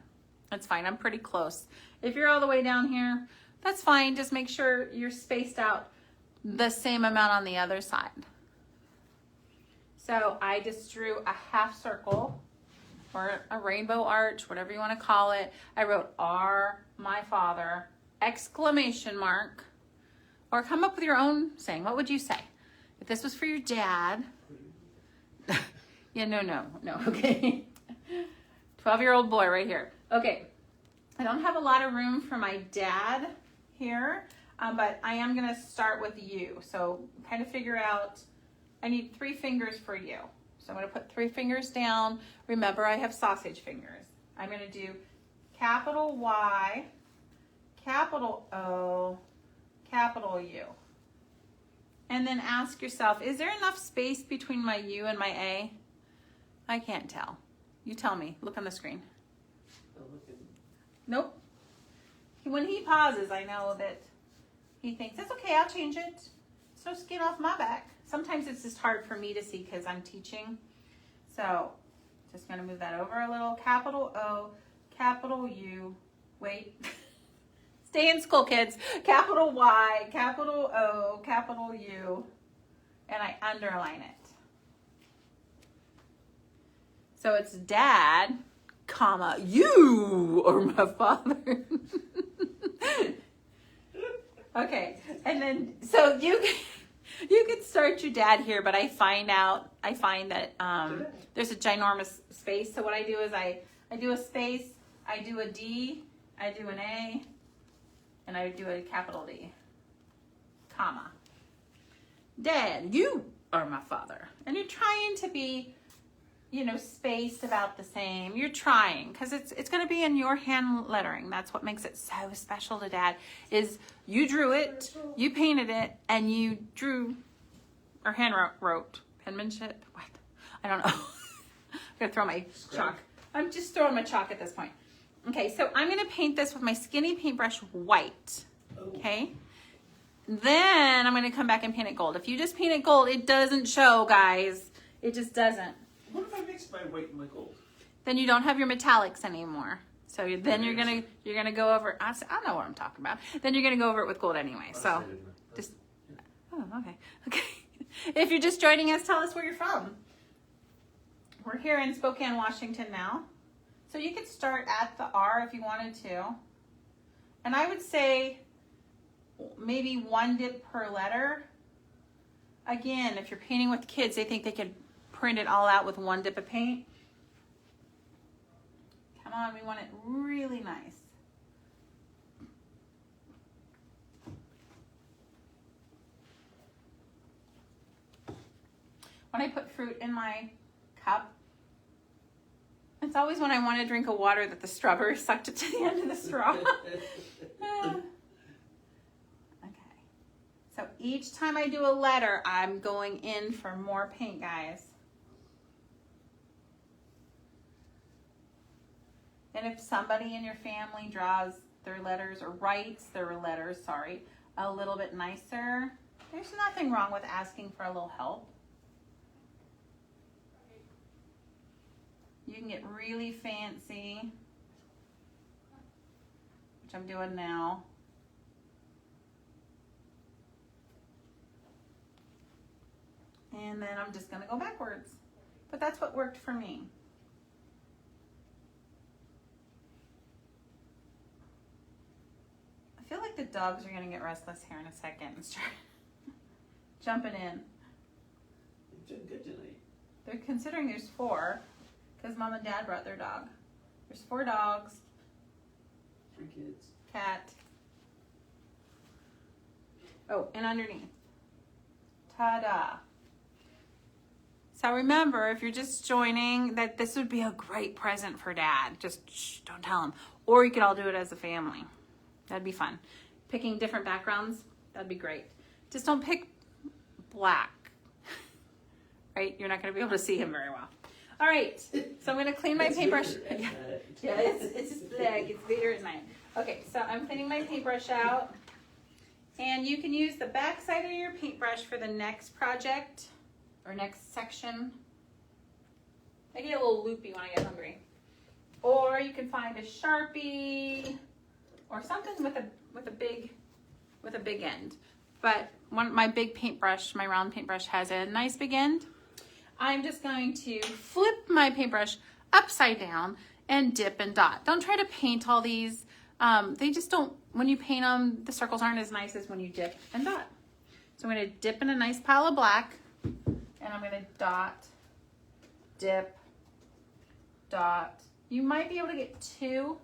That's fine. I'm pretty close. If you're all the way down here, that's fine. Just make sure you're spaced out the same amount on the other side. So I just drew a half circle or a rainbow arch, whatever you want to call it. I wrote R, my father, exclamation mark, or come up with your own saying. What would you say? If this was for your dad. Yeah, no, okay. 12-year-old boy right here. Okay, I don't have a lot of room for my dad here, but I am gonna start with you. So kind of figure out, I need 3 fingers for you. So I'm gonna put 3 fingers down. Remember, I have sausage fingers. I'm gonna do capital Y, capital O, capital U. And then ask yourself, is there enough space between my U and my A? I can't tell. You tell me. Look on the screen. Nope. When he pauses, I know that he thinks, that's okay, I'll change it. It's no skin off my back. Sometimes it's just hard for me to see because I'm teaching. So just going to move that over a little. Capital O, capital U. Wait. Stay in school, kids. Capital Y, capital O, capital U. And I underline it. So it's Dad, comma, you are my father. Okay, and then, so you could start your dad here, but I find that there's a ginormous space. So what I do is I do a space, I do a D, I do an A, and I do a capital D, comma. Dad, you are my father. And you're trying to be, you know, spaced about the same. You're trying, because it's going to be in your hand lettering. That's what makes it so special to Dad, is you drew it, you painted it, and you drew, or hand wrote, penmanship, what? I don't know. I'm going to throw my chalk. I'm just throwing my chalk at this point. Okay, so I'm going to paint this with my skinny paintbrush white, okay? Then I'm going to come back and paint it gold. If you just paint it gold, it doesn't show, guys. It just doesn't. What if I mix my white and my gold? Then you don't have your metallics anymore. So then you're gonna go over. I know what I'm talking about. Then you're gonna go over it with gold anyway. So just okay. If you're just joining us, tell us where you're from. We're here in Spokane, Washington now. So you could start at the R if you wanted to. And I would say maybe 1 dip per letter. Again, if you're painting with kids, they think they can print it all out with 1 dip of paint. Come on, we want it really nice. When I put fruit in my cup, it's always when I want to drink a water that the strawberry sucked it to the end of the straw. Okay. So each time I do a letter, I'm going in for more paint, guys. And if somebody in your family draws their letters or writes their letters, sorry, a little bit nicer, there's nothing wrong with asking for a little help. You can get really fancy, which I'm doing now. And then I'm just gonna go backwards. But that's what worked for me. I feel like the dogs are gonna get restless here in a second and start jumping in. You're doing good tonight. They're considering there's 4, because Mom and Dad brought their dog. There's 4 dogs. 3 kids. Cat. Oh, and underneath. Ta-da. So remember, if you're just joining, that this would be a great present for Dad. Just shh, don't tell him. Or you could all do it as a family. That'd be fun. Picking different backgrounds, that'd be great. Just don't pick black, right? You're not gonna be able to see him very well. All right, so I'm gonna clean my paintbrush. Yeah, it's just black, it's later at night. Okay, so I'm cleaning my paintbrush out. And you can use the back side of your paintbrush for the next project or next section. I get a little loopy when I get hungry. Or you can find a Sharpie or something with a big end. But my big paintbrush, my round paintbrush, has a nice big end. I'm just going to flip my paintbrush upside down and dip and dot. Don't try to paint all these. They just don't, when you paint them, the circles aren't as nice as when you dip and dot. So I'm going to dip in a nice pile of black, and I'm going to dot, dip, dot. You might be able to get 2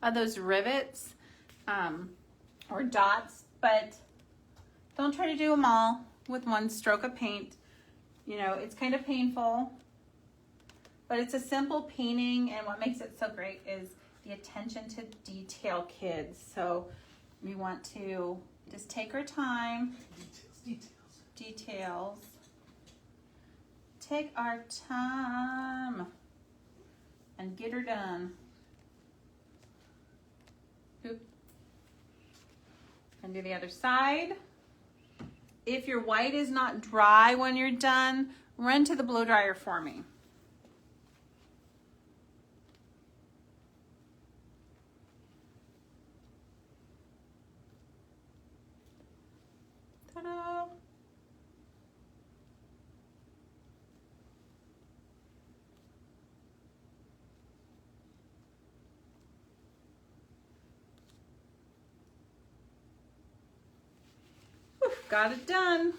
of those rivets or dots, but don't try to do them all with 1 stroke of paint. You know, it's kind of painful, but it's a simple painting, and what makes it so great is the attention to detail, kids. So we want to just take our time. Details. Take our time and get her done. Oop. And do the other side. If your white is not dry when you're done, run to the blow dryer for me. Ta-da! Got it done.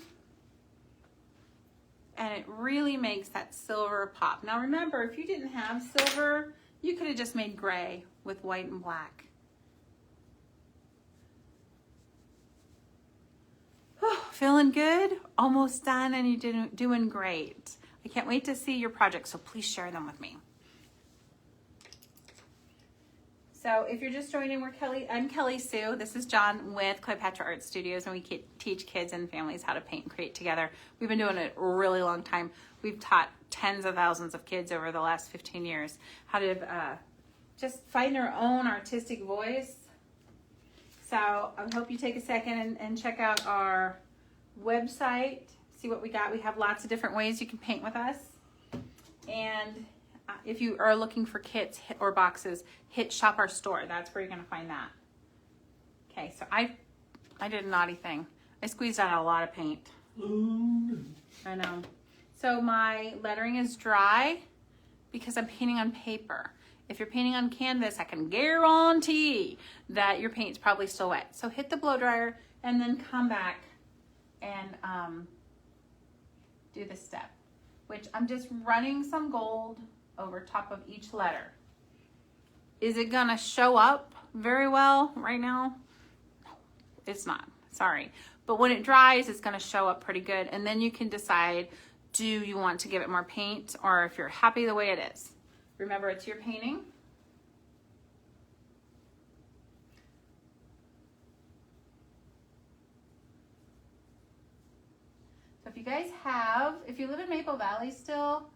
And it really makes that silver pop. Now remember, if you didn't have silver, you could have just made gray with white and black. feeling good? Almost done, and you're doing great. I can't wait to see your projects, so please share them with me. So if you're just joining, I'm Kelly Sue. This is John with Cleopatra Art Studios, and we teach kids and families how to paint and create together. We've been doing it a really long time. We've taught tens of thousands of kids over the last 15 years how to just find their own artistic voice. So I hope you take a second and check out our website, see what we got. We have lots of different ways you can paint with us. And if you are looking for kits or boxes, hit shop our store. That's where you're going to find that. Okay, so I did a naughty thing. I squeezed out a lot of paint. I know. So my lettering is dry because I'm painting on paper. If you're painting on canvas, I can guarantee that your paint's probably still wet. So hit the blow dryer and then come back and do this step, which I'm just running some gold over top of each letter. Is it gonna show up very well right now? No, it's not, sorry. But when it dries, it's gonna show up pretty good, and then you can decide, do you want to give it more paint, or if you're happy the way it is. Remember, it's your painting. So if you guys if you live in Maple Valley still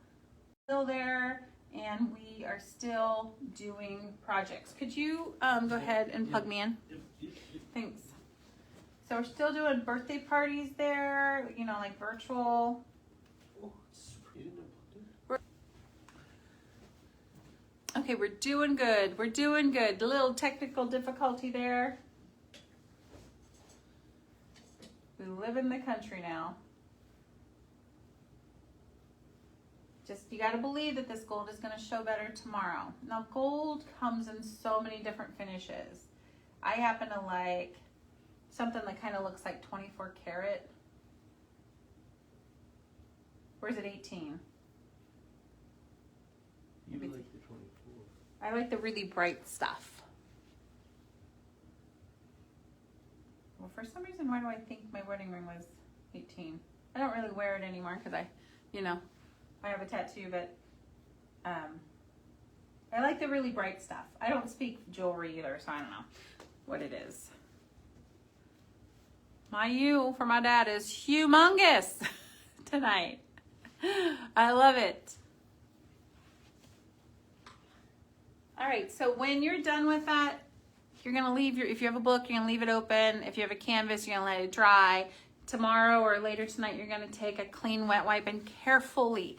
there, and we are still doing projects. Could you go ahead and plug me in? Thanks. So we're still doing birthday parties there, you know, like virtual. Okay, we're doing good. We're doing good. A little technical difficulty there. We live in the country now. Just, you gotta believe that this gold is gonna show better tomorrow. Now, gold comes in so many different finishes. I happen to like something that kind of looks like 24 karat. Or is it 18? You like the 24. I like the really bright stuff. Well, for some reason, why do I think my wedding ring was 18? I don't really wear it anymore because I have a tattoo, but I like the really bright stuff. I don't speak jewelry either, so I don't know what it is. My U for my dad is humongous tonight. I love it. All right, so when you're done with that, you're gonna leave if you have a book, you're gonna leave it open. If you have a canvas, you're gonna let it dry. Tomorrow or later tonight, you're gonna take a clean wet wipe and carefully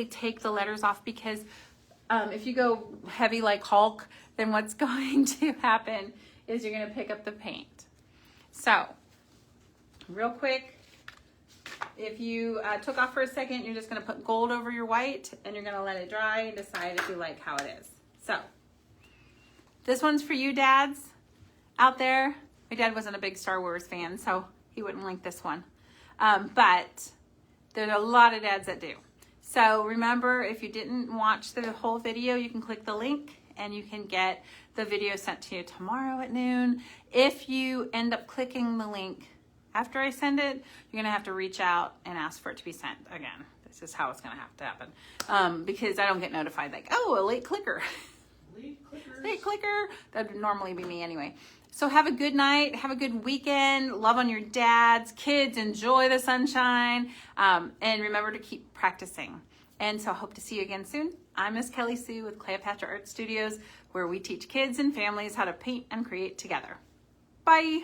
take the letters off, because if you go heavy like Hulk, then what's going to happen is you're gonna pick up the paint. So, real quick, if you took off for a second, you're just gonna put gold over your white and you're gonna let it dry and decide if you like how it is. So, this one's for you dads out there. My dad wasn't a big Star Wars fan, so he wouldn't like this one. But there's a lot of dads that do. So remember, if you didn't watch the whole video, you can click the link and you can get the video sent to you tomorrow at noon. If you end up clicking the link after I send it, you're gonna have to reach out and ask for it to be sent again. This is how it's gonna have to happen. Because I don't get notified like, oh, a late clicker. Late clicker. That would normally be me anyway. So have a good night. Have a good weekend. Love on your dads. Kids, enjoy the sunshine. And remember to keep practicing. And so I hope to see you again soon. I'm Miss Kelly Sue with Cleopatra Art Studios, where we teach kids and families how to paint and create together. Bye.